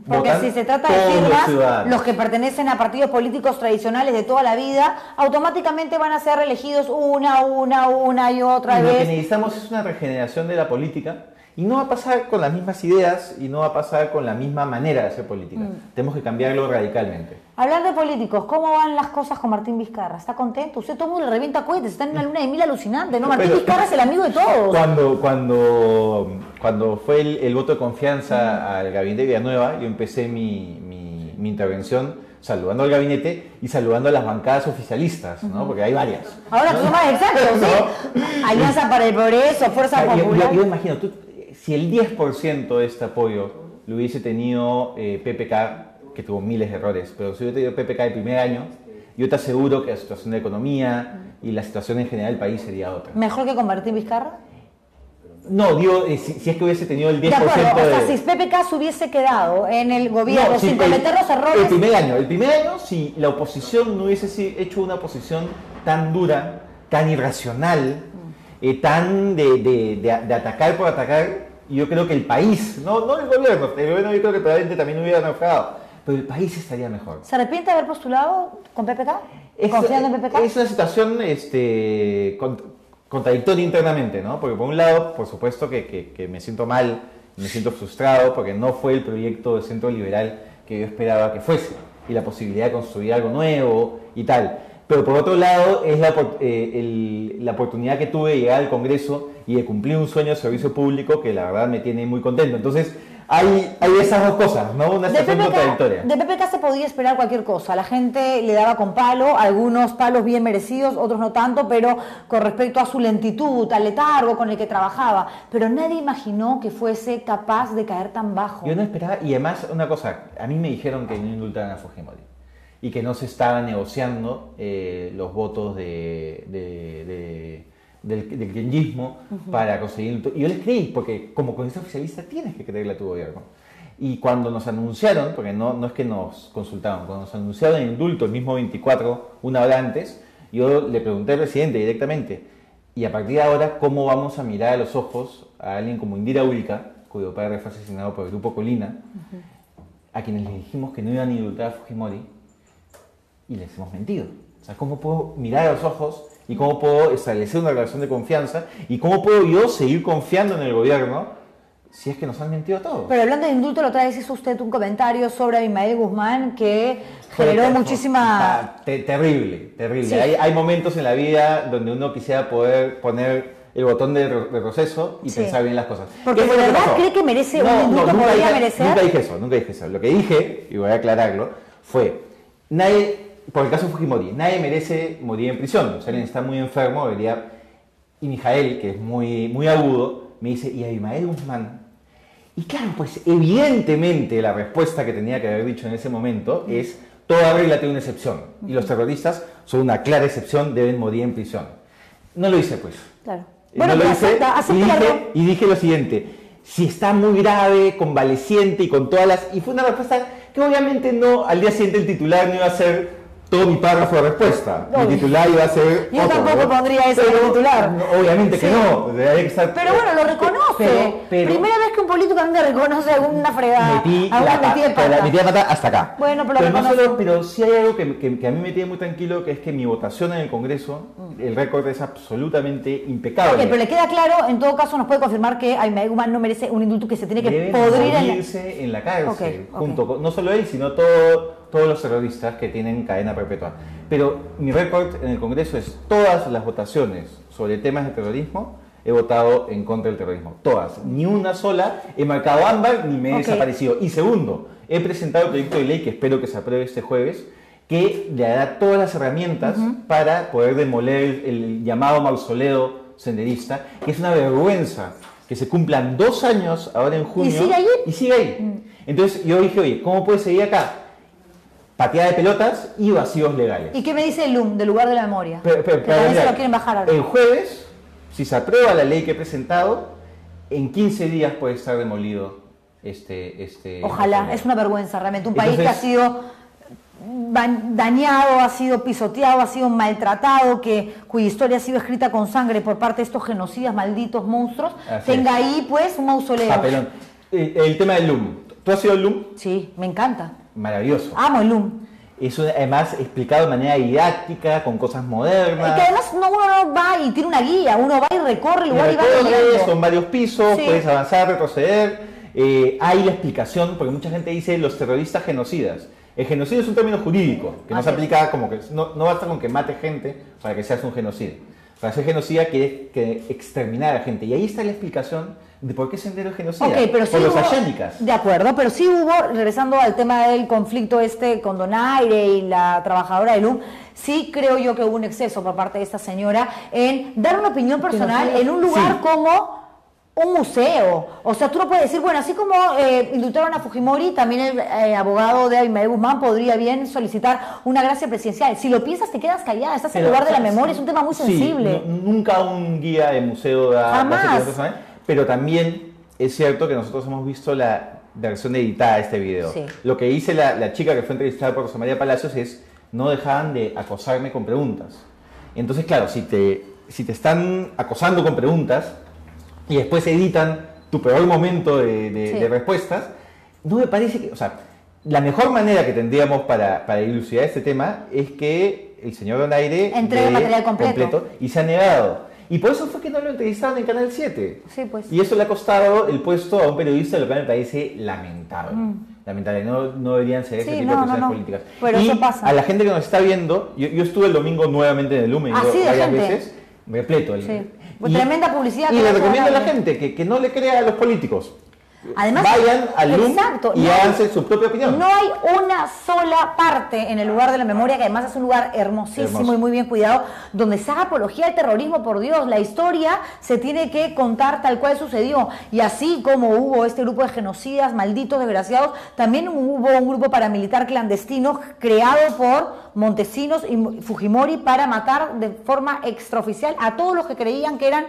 Porque Votan si se trata de todos los firmas, ciudadanos. los que pertenecen a partidos políticos tradicionales de toda la vida, automáticamente van a ser reelegidos una y otra Y lo que vez. necesitamos es una regeneración de la política y no va a pasar con las mismas ideas y no va a pasar con la misma manera de hacer política. Tenemos que cambiarlo radicalmente. Hablar de políticos, ¿cómo van las cosas con Martín Vizcarra? ¿Está contento? Usted todo el mundo le revienta cohetes, está en una luna de miel alucinante, ¿no? Martín Pero- Vizcarra es el amigo de todos. Cuando fue el voto de confianza al gabinete de Villanueva, yo empecé mi intervención saludando al gabinete y saludando a las bancadas oficialistas, ¿no? Porque hay varias. Ahora ¿no? tú más exacto, ¿sí? Alianza para el Progreso, Fuerza Popular. Yo imagino, si el 10% de este apoyo lo hubiese tenido PPK, que tuvo miles de errores, pero si hubiera tenido PPK el primer año, yo te aseguro que la situación de economía y la situación en general del país sería otra. ¿Mejor que con Martín Vizcarra? No, digo, si es que hubiese tenido el 10% De acuerdo, o sea, de... si PPK se hubiese quedado en el gobierno No, sin sí, cometer los errores... El primer año, si la oposición no hubiese hecho una oposición tan dura, tan irracional, tan de atacar por atacar, yo creo que el país, no el gobierno yo creo que probablemente también hubiera naufragado, pero el país estaría mejor. ¿Se arrepiente de haber postulado con PPK? ¿Confiando en PPK? Es una situación contradictoria internamente, ¿no? Porque por un lado, por supuesto que me siento mal, me siento frustrado porque no fue el proyecto de centro liberal que yo esperaba que fuese y la posibilidad de construir algo nuevo y tal. Pero por otro lado es la oportunidad que tuve de llegar al Congreso y de cumplir un sueño de servicio público que la verdad me tiene muy contento. Entonces hay esas dos cosas, ¿no? Una situación contradictoria. De PPK se podía esperar cualquier cosa. La gente le daba con palo, algunos palos bien merecidos, otros no tanto, pero con respecto a su lentitud, al letargo con el que trabajaba. Pero nadie imaginó que fuese capaz de caer tan bajo. Yo no esperaba, y además una cosa, a mí me dijeron que no indultaran a Fujimori y que no se estaban negociando los votos del kirchnerismo para conseguir... Y yo les creí, porque como congresista oficialista tienes que creerle a tu gobierno. Y cuando nos anunciaron, porque no es que nos consultaban, cuando nos anunciaron el indulto el mismo 24, una hora antes, yo le pregunté al presidente directamente, y a partir de ahora, ¿cómo vamos a mirar a los ojos a alguien como Indira Ulca, cuyo padre fue asesinado por el Grupo Colina, a quienes les dijimos que no iban a indultar a Fujimori, y les hemos mentido? O sea, ¿cómo puedo mirar a los ojos y cómo puedo establecer una relación de confianza y cómo puedo yo seguir confiando en el gobierno si es que nos han mentido a todos? Pero hablando de indulto, la otra vez hizo usted un comentario sobre Abimael Guzmán que generó muchísima... Terrible. Sí. Hay momentos en la vida donde uno quisiera poder poner el botón de retroceso y Sí. pensar bien las cosas. Porque ¿Qué de fue lo que verdad pasó? cree que merece un indulto, nunca podría dije- merecer. Nunca dije eso. Lo que dije, y voy a aclararlo, fue, por el caso de Fujimori, nadie merece morir en prisión. Si alguien está muy enfermo, debería... Y Mijael, que es muy agudo, me dice, ¿y Abimael Guzmán? Y claro, pues evidentemente la respuesta que tenía que haber dicho en ese momento es, toda regla tiene una excepción. Y los terroristas son una clara excepción, deben morir en prisión. No lo hice, pues. Claro. No lo pero hice, acepta, y dije lo siguiente, si está muy grave, convaleciente y con todas las... Y fue una respuesta que obviamente no, al día siguiente el titular no iba a ser todo mi párrafo de respuesta. Obvio. Mi titular iba a ser Yo otro, tampoco ¿no? pondría eso en el titular. No, obviamente que Sí. no. Hay que estar, Pero bueno, lo reconoce. pero- Primera vez que un político a mí me reconoce alguna fregada. metí alguna la metida de pata, pata. metí la pata hasta acá. Bueno, pero lo no reconozco. solo, pero sí hay algo que a mí me tiene muy tranquilo, que es que mi votación en el Congreso, el récord es absolutamente impecable. Ok, pero le queda claro, en todo caso nos puede confirmar que Abimael Guzmán no merece un indulto, que se tiene que Debe podrir en... morirse en la cárcel, Ok. junto con, no solo él, sino todos los terroristas que tienen cadena perpetua. Pero mi récord en el Congreso es todas las votaciones sobre temas de terrorismo, he votado en contra del terrorismo. Todas. Ni una sola he marcado ámbar ni me he Ok. desaparecido. Y segundo, he presentado el proyecto de ley que espero que se apruebe este jueves, que le dará todas las herramientas para poder demoler el llamado mausoleo senderista, que es una vergüenza que se cumplan 2 años ahora en junio. ¿Y sigue ahí? Y sigue ahí. Entonces yo dije, oye, ¿cómo puede seguir acá? Pateada de pelotas y vacíos legales. ¿Y qué me dice el LUM, del lugar de la memoria? Pero, que también mira, se lo quieren bajar ahora. el jueves, si se aprueba la ley que he presentado, en 15 días puede estar demolido este Ojalá, mausoleo. es una vergüenza realmente. Un país que ha Entonces- sido dañado, ha sido pisoteado, ha sido maltratado, cuya historia ha sido escrita con sangre por parte de estos genocidas, malditos monstruos, tenga ahí pues un mausoleo. Papelón. El tema del LUM. ¿Tú has ido al LUM? Sí, me encanta. Maravilloso. Amo el LUM. Eso además explicado de manera didáctica, con cosas modernas. Y que además uno no va y tiene una guía, uno va y recorre el lugar y va Recorres, caminando. son varios pisos, Sí. puedes avanzar, retroceder. Hay la explicación, porque mucha gente dice los terroristas genocidas. El genocidio es un término jurídico, que no se aplica como que no basta con que mate gente para que seas un genocida. Para ser genocida quieres que exterminar a gente. Y ahí está la explicación de por qué Sendero es genocida. Ok, pero sí por los hubo- ayánicas. De acuerdo, pero sí hubo, regresando al tema del conflicto con Donaire y la trabajadora de LUM, sí creo yo que hubo un exceso por parte de esta señora en dar una opinión personal en un lugar como un museo. O sea, tú no puedes decir, bueno, así como indultaron a Fujimori, también el abogado de Abimael Guzmán podría bien solicitar una gracia presidencial. Si lo piensas, te quedas callada, estás en el lugar de la memoria, es un tema muy sensible. Sí, nunca un guía de museo da Jamás. opinión personal, pero también es cierto que nosotros hemos visto la versión editada de este video. Sí. Lo que dice la chica que fue entrevistada por Rosa María Palacios es, no dejaban de acosarme con preguntas. Entonces, claro, si te están acosando con preguntas y después editan tu peor momento de respuestas, no me parece que, o sea, la mejor manera que tendríamos para dilucidar este tema es que el señor Donaire entregue dé material completo. y se ha negado. Y por eso fue que no lo entrevistaron en Canal 7. Sí, pues. Y eso le ha costado el puesto a un periodista, lo cual me parece lamentable. Lamentable, no deberían ser ese Sí, tipo de no, presiones no. políticas. Pero y eso pasa. a la gente que nos está viendo, yo estuve el domingo nuevamente en el Lumen, Así de varias gente. veces, repleto. Sí. Pues tremenda publicidad Y que le hace recomiendo a la Donaire. gente que no le crea a los políticos. Además, vayan al LUM exacto, y no hay- háganse su propia opinión. No hay una sola parte en el lugar de la memoria, que además es un lugar hermosísimo Hermoso. y muy bien cuidado, donde se haga apología al terrorismo, por Dios. La historia se tiene que contar tal cual sucedió. Y así como hubo este grupo de genocidas, malditos, desgraciados, también hubo un grupo paramilitar clandestino creado por Montesinos y Fujimori para matar de forma extraoficial a todos los que creían que eran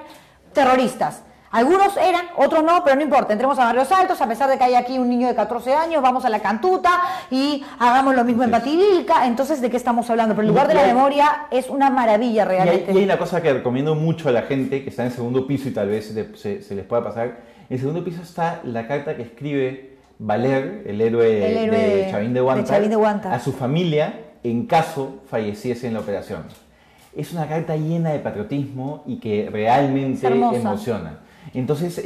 terroristas. Algunos eran, otros no, pero no importa. Entremos a Barrios Altos, a pesar de que hay aquí un niño de 14 años, vamos a la Cantuta y hagamos lo mismo en Pativilca. Entonces, ¿de qué estamos hablando? Pero el lugar de la memoria es una maravilla realmente. Y hay una cosa que recomiendo mucho a la gente que está en el segundo piso y tal vez se les pueda pasar. En el segundo piso está la carta que escribe Valer, el héroe de Chavín de Huántar, a su familia en caso falleciese en la operación. Es una carta llena de patriotismo y que realmente emociona. Entonces,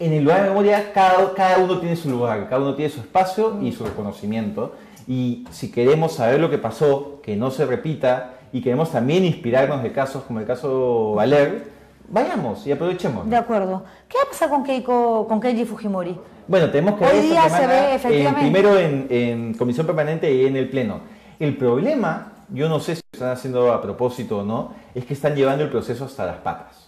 en el lugar de memoria cada uno tiene su lugar, cada uno tiene su espacio y su reconocimiento. Y si queremos saber lo que pasó, que no se repita, y queremos también inspirarnos de casos como el caso Valer, vayamos y aprovechemos. De acuerdo. ¿Qué va a pasar con Keiji Fujimori? Bueno, tenemos que Hoy ver día esta se semana, ve, efectivamente. primero en comisión permanente y en el pleno. El problema, yo no sé si lo están haciendo a propósito o no, es que están llevando el proceso hasta las patas.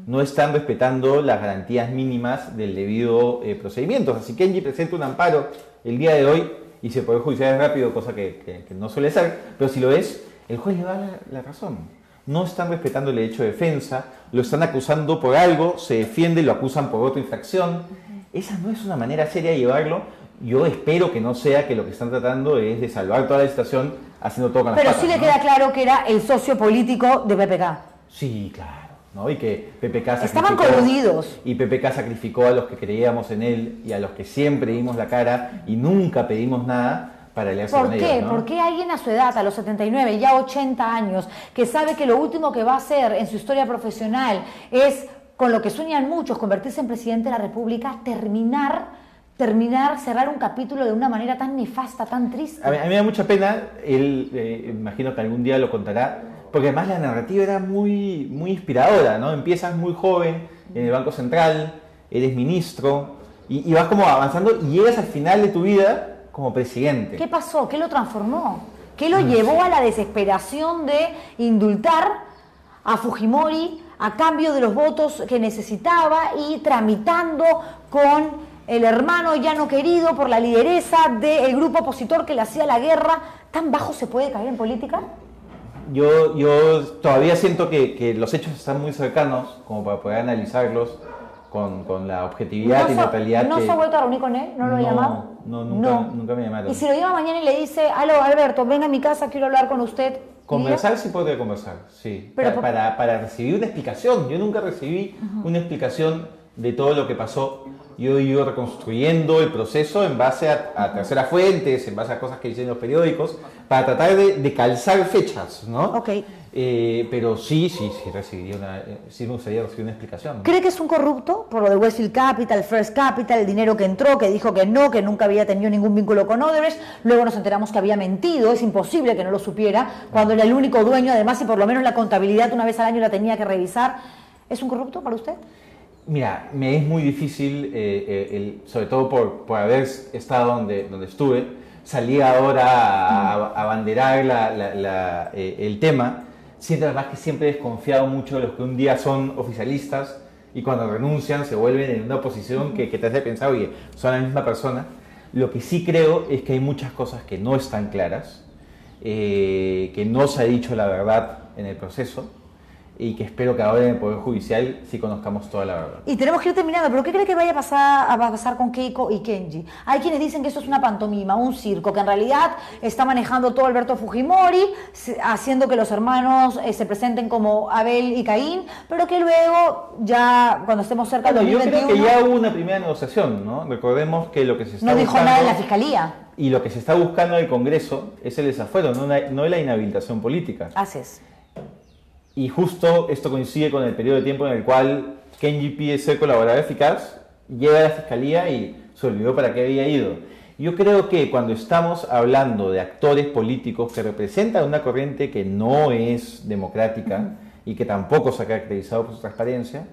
No están respetando las garantías mínimas del debido procedimiento. Así que Kenji presenta un amparo el día de hoy y se puede judiciar rápido, cosa que no suele ser, pero si lo es, el juez le da la razón. No están respetando el derecho de defensa, lo están acusando por algo, se defiende, lo acusan por otra infracción. Esa no es una manera seria de llevarlo. Yo espero que no sea que lo que están tratando es de salvar toda la situación haciendo todo con las Pero patas, sí le ¿no? queda claro que era el socio político de PPK. Sí, claro. ¿No? Y que PPK Estaban sacrificó- coludidos. Y PPK sacrificó a los que creíamos en él y a los que siempre dimos la cara y nunca pedimos nada para aliarse ¿Por con qué? ellos, ¿no? ¿Por qué alguien a su edad, a los 79, ya 80 años, que sabe que lo último que va a hacer en su historia profesional es, con lo que sueñan muchos, convertirse en presidente de la República, cerrar un capítulo de una manera tan nefasta, tan triste? A mí me da mucha pena, él imagino que algún día lo contará, porque además la narrativa era muy, muy inspiradora, ¿no? Empiezas muy joven en el Banco Central, eres ministro y vas como avanzando y llegas al final de tu vida como presidente. ¿Qué pasó? ¿Qué lo transformó? ¿Qué lo llevó a la desesperación de indultar a Fujimori a cambio de los votos que necesitaba y tramitando con el hermano ya no querido por la lideresa del grupo opositor que le hacía la guerra? ¿Tan bajo se puede caer en política? Yo todavía siento que los hechos están muy cercanos como para poder analizarlos con la objetividad y ¿No neutralidad se ha vuelto a reunir con él? ¿No lo ha llamado? Nunca me llamaron. Y si lo llama mañana y le dice, aló, Alberto, venga a mi casa, quiero hablar con usted. Conversar sí podría conversar, sí. Pero para recibir una explicación. Yo nunca recibí una explicación de todo lo que pasó. Yo he ido reconstruyendo el proceso en base a terceras fuentes, en base a cosas que dicen los periódicos, para tratar de calzar fechas, ¿no? Ok. Pero sí me gustaría recibir una explicación. ¿Cree que es un corrupto por lo de Westfield Capital, First Capital, el dinero que entró, que dijo que no, que nunca había tenido ningún vínculo con Odebrecht? Luego nos enteramos que había mentido, es imposible que no lo supiera, cuando era el único dueño, además, y por lo menos la contabilidad una vez al año la tenía que revisar. ¿Es un corrupto para usted? Mira, me es muy difícil, sobre todo por haber estado donde estuve, salir ahora a abanderar el tema. Siento además que siempre he desconfiado mucho de los que un día son oficialistas y cuando renuncian se vuelven en una posición que te hace pensar, oye, son la misma persona. Lo que sí creo es que hay muchas cosas que no están claras, que no se ha dicho la verdad en el proceso, y que espero que ahora en el Poder Judicial sí conozcamos toda la verdad. Y tenemos que ir terminando, pero ¿qué cree que vaya a pasar con Keiko y Kenji? Hay quienes dicen que esto es una pantomima, un circo, que en realidad está manejando todo Alberto Fujimori, haciendo que los hermanos se presenten como Abel y Caín, pero que luego, ya cuando estemos cerca del 2021... Yo creo que ya hubo una primera negociación, ¿no? Recordemos que lo que se está no dijo nada en la Fiscalía. Y lo que se está buscando en el Congreso es el desafuero, no la inhabilitación política. Así es. Y justo esto coincide con el periodo de tiempo en el cual Kenji pide ser colaborador eficaz, llega a la Fiscalía y se olvidó para qué había ido. Yo creo que cuando estamos hablando de actores políticos que representan una corriente que no es democrática y que tampoco se ha caracterizado por su transparencia,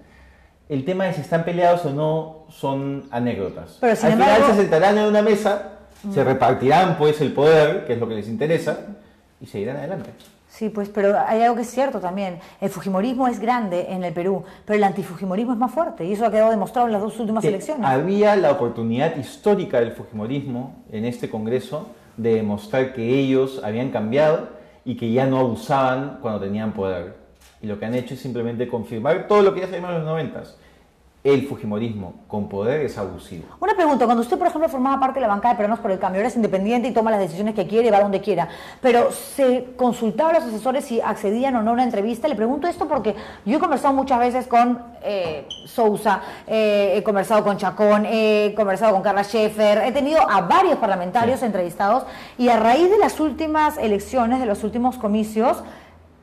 el tema de si están peleados o no son anécdotas. Pero, al final se sentarán en una mesa, se repartirán pues el poder, que es lo que les interesa, y seguirán adelante. Sí, pues, pero hay algo que es cierto también. El fujimorismo es grande en el Perú, pero el antifujimorismo es más fuerte, y eso ha quedado demostrado en las dos últimas elecciones. Había la oportunidad histórica del fujimorismo en este Congreso de demostrar que ellos habían cambiado y que ya no abusaban cuando tenían poder. Y lo que han hecho es simplemente confirmar todo lo que ya sabíamos en los 90s. El fujimorismo con poder es abusivo. Una pregunta, cuando usted, por ejemplo, formaba parte de la bancada de Peruanos por el Cambio, ahora es independiente y toma las decisiones que quiere, va donde quiera, pero ¿se consultaba a los asesores si accedían o no a una entrevista? Le pregunto esto porque yo he conversado muchas veces con Sousa, he conversado con Chacón, he conversado con Carla Scheffer, he tenido a varios parlamentarios entrevistados, y a raíz de las últimas elecciones, de los últimos comicios,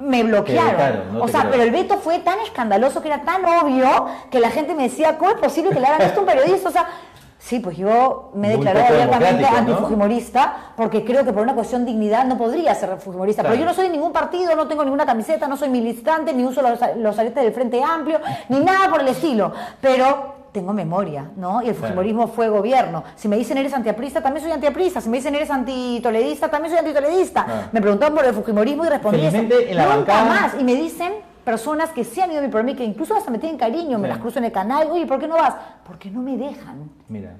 me bloquearon. Pero el veto fue tan escandaloso, que era tan obvio, que la gente me decía, ¿cómo es posible que le hagan esto a un periodista? O sea, sí, pues yo me declaré abiertamente antifujimorista, porque creo que por una cuestión de dignidad no podría ser fujimorista. Claro. Pero yo no soy de ningún partido, no tengo ninguna camiseta, no soy militante, ni uso los aretes del Frente Amplio, ni nada por el estilo. Pero tengo memoria, ¿no? Y el fujimorismo fue gobierno. Si me dicen eres antiaprista, también soy antiaprista. Si me dicen eres antitoledista, también soy antitoledista. Me preguntaron por el fujimorismo y respondí eso. En la nunca más. Y me dicen personas que sí han ido a mi programa y que incluso hasta me tienen cariño, me las cruzo en el canal. Oye, ¿por qué no vas? Porque no me dejan. Mira.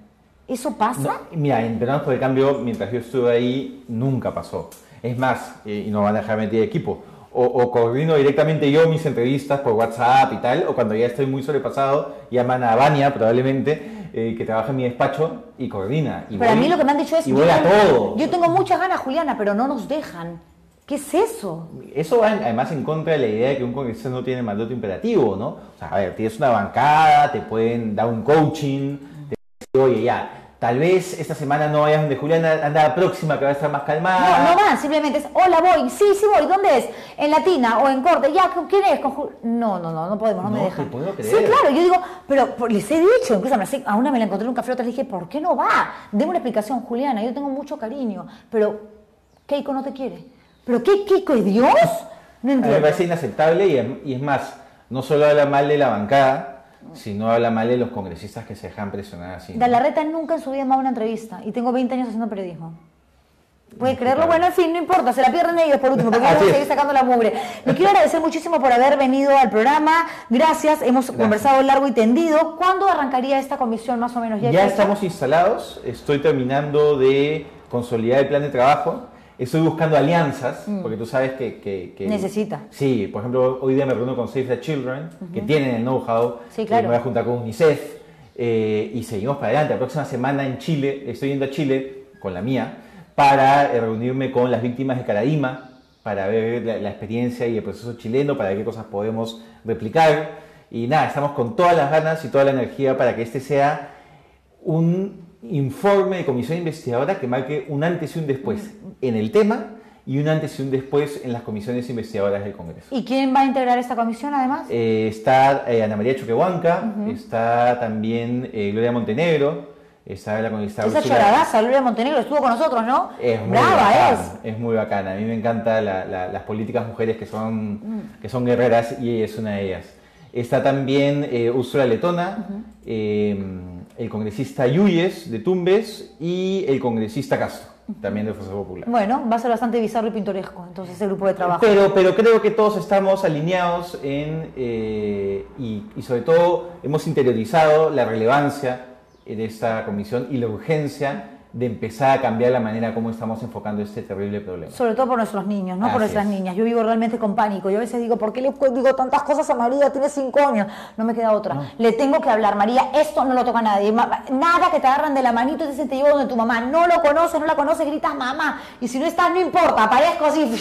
¿Eso pasa? No, mira, en Peruanos por el Cambio, mientras yo estuve ahí, nunca pasó. Es más, y no van a dejar meter equipo, o coordino directamente yo mis entrevistas por WhatsApp y tal, o cuando ya estoy muy sobrepasado, llaman a Vania probablemente, que trabaja en mi despacho, y coordina. Y pero a mí lo que me han dicho es, todo. Yo tengo muchas ganas, Juliana, pero no nos dejan. ¿Qué es eso? Eso va además en contra de la idea de que un congresista no tiene mandato imperativo, ¿no? O sea, a ver, tienes una bancada, te pueden dar un coaching, te dicen, oye, ya, tal vez esta semana no vayas donde Juliana, anda la próxima que va a estar más calmada. No van, simplemente es, hola, voy, sí voy, ¿dónde es? ¿En Latina o en Corte? Ya, ¿quién es? No podemos, no me dejan. Te puedo creer. Sí, claro, yo digo, pero les he dicho, incluso a una me la encontré en un café, otra le dije, ¿por qué no va? Deme una explicación, Juliana, yo tengo mucho cariño, pero Keiko no te quiere. ¿Pero qué, Keiko es Dios? No entiendo. A mí me parece inaceptable y es más, no solo habla mal de la bancada, sino habla mal de los congresistas que se dejan presionar así. Galarreta nunca en su vida me ha dado una entrevista y tengo 20 años haciendo periodismo. ¿Puede creerlo? Bueno, en fin, no importa, se la pierden ellos por último, porque yo voy a seguir sacando la mugre. Le quiero agradecer muchísimo por haber venido al programa. Gracias, hemos conversado largo y tendido. ¿Cuándo arrancaría esta comisión más o menos? Ya estamos instalados, estoy terminando de consolidar el plan de trabajo. Estoy buscando alianzas, porque tú sabes que Necesita. Sí, por ejemplo, hoy día me reúno con Save the Children, que tienen el know-how. Sí, claro. Me voy a juntar con UNICEF y seguimos para adelante. La próxima semana en Chile, estoy yendo a Chile con la mía para reunirme con las víctimas de Caraima, para ver la experiencia y el proceso chileno, para ver qué cosas podemos replicar. Y nada, estamos con todas las ganas y toda la energía para que este sea un informe de comisión investigadora que marque un antes y un después en el tema y un antes y un después en las comisiones investigadoras del Congreso. ¿Y quién va a integrar esta comisión además? Está Ana María Choquehuanca, está también Gloria Montenegro, está la congresista Esa Úrsula. choradaza, Gloria Montenegro, estuvo con nosotros, ¿no? Es muy Brava bacana, es muy bacana. A mí me encantan las políticas mujeres que son guerreras y ella es una de ellas. Está también Úrsula Letona, el congresista Yuyes de Tumbes y el congresista Castro, también de Fuerza Popular. Bueno, va a ser bastante bizarro y pintoresco, entonces, ese grupo de trabajo. Pero creo que todos estamos alineados y sobre todo hemos interiorizado la relevancia de esta comisión y la urgencia de empezar a cambiar la manera como estamos enfocando este terrible problema. Sobre todo por nuestros niños, no por Así nuestras es. niñas. Yo vivo realmente con pánico. Yo a veces digo, ¿por qué le digo tantas cosas a María? Tiene 5 años. No me queda otra. No. Le tengo que hablar. María, esto no lo toca nadie. Nada que te agarran de la manito y te dicen, te llevo donde tu mamá. No lo conoces, no la conoces, gritas mamá. Y si no estás, no importa. Aparezco así,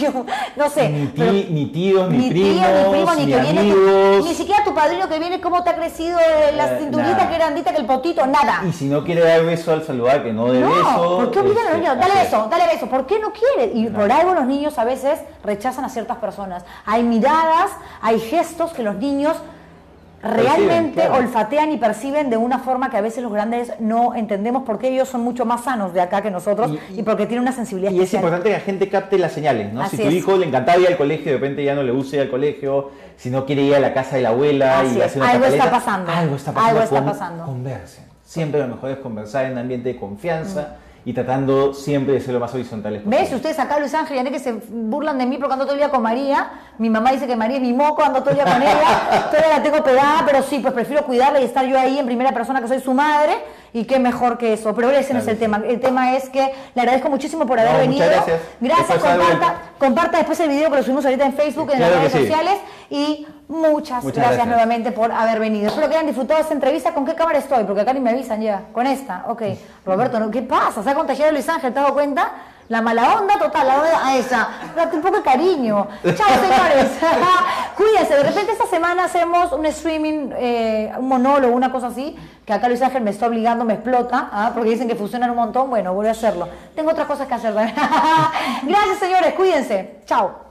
no sé. Ni tíos, ni primos, ni ni que viene amigos. ni siquiera tu padrino que viene, cómo te ha crecido la cinturita nada. que grandita que el potito, nada. Y si no quiere dar beso al saludar, que no dé beso. No, ¿por qué obligan a los niños? Dale así es. beso, dale beso. ¿Por qué no quiere? Y por algo los niños a veces rechazan a ciertas personas. Hay miradas, hay gestos que los niños realmente claro. olfatean y perciben de una forma que a veces los grandes no entendemos porque ellos son mucho más sanos de acá que nosotros y porque tienen una sensibilidad Y es especial. importante que la gente capte las señales, ¿no? Así Si tu es. hijo le encantaba ir al colegio, de repente ya no le gusta ir al colegio, si no quiere ir a la casa de la abuela Así y es. hacer una Algo está pataleta, pasando. Algo está pasando. Algo está pasando. Conversen. Siempre lo mejor es conversar en un ambiente de confianza y tratando siempre de ser lo más horizontales posible. ¿Ves? Ustedes acá, Luis Ángel, ya que se burlan de mí porque ando todo el día con María. Mi mamá dice que María es mi moco, ando todo el día con ella. Todavía la tengo pegada, pero sí, pues prefiero cuidarla y estar yo ahí en primera persona que soy su madre. Y qué mejor que eso. Pero ese no es el tema. El tema es que le agradezco muchísimo por haber venido. Muchas gracias. Gracias, Después comparta después el video que lo subimos ahorita en Facebook, en Claro las que redes sí. sociales. Y muchas gracias gracias nuevamente por haber venido. Espero que hayan disfrutado esta entrevista. ¿Con qué cámara estoy? Porque acá ni me avisan ya. Con esta. Ok. Roberto, ¿qué pasa? ¿Se ha contagiado Luis Ángel? ¿Te has dado cuenta? La mala onda total, la onda a esa. Date un poco de cariño. Chao, señores. Cuídense. De repente esta semana hacemos un streaming, un monólogo, una cosa así, que acá Luis Ángel me está obligando, me explota, porque dicen que funcionan un montón. Bueno, voy a hacerlo. Tengo otras cosas que hacer. Gracias, señores. Cuídense. Chao.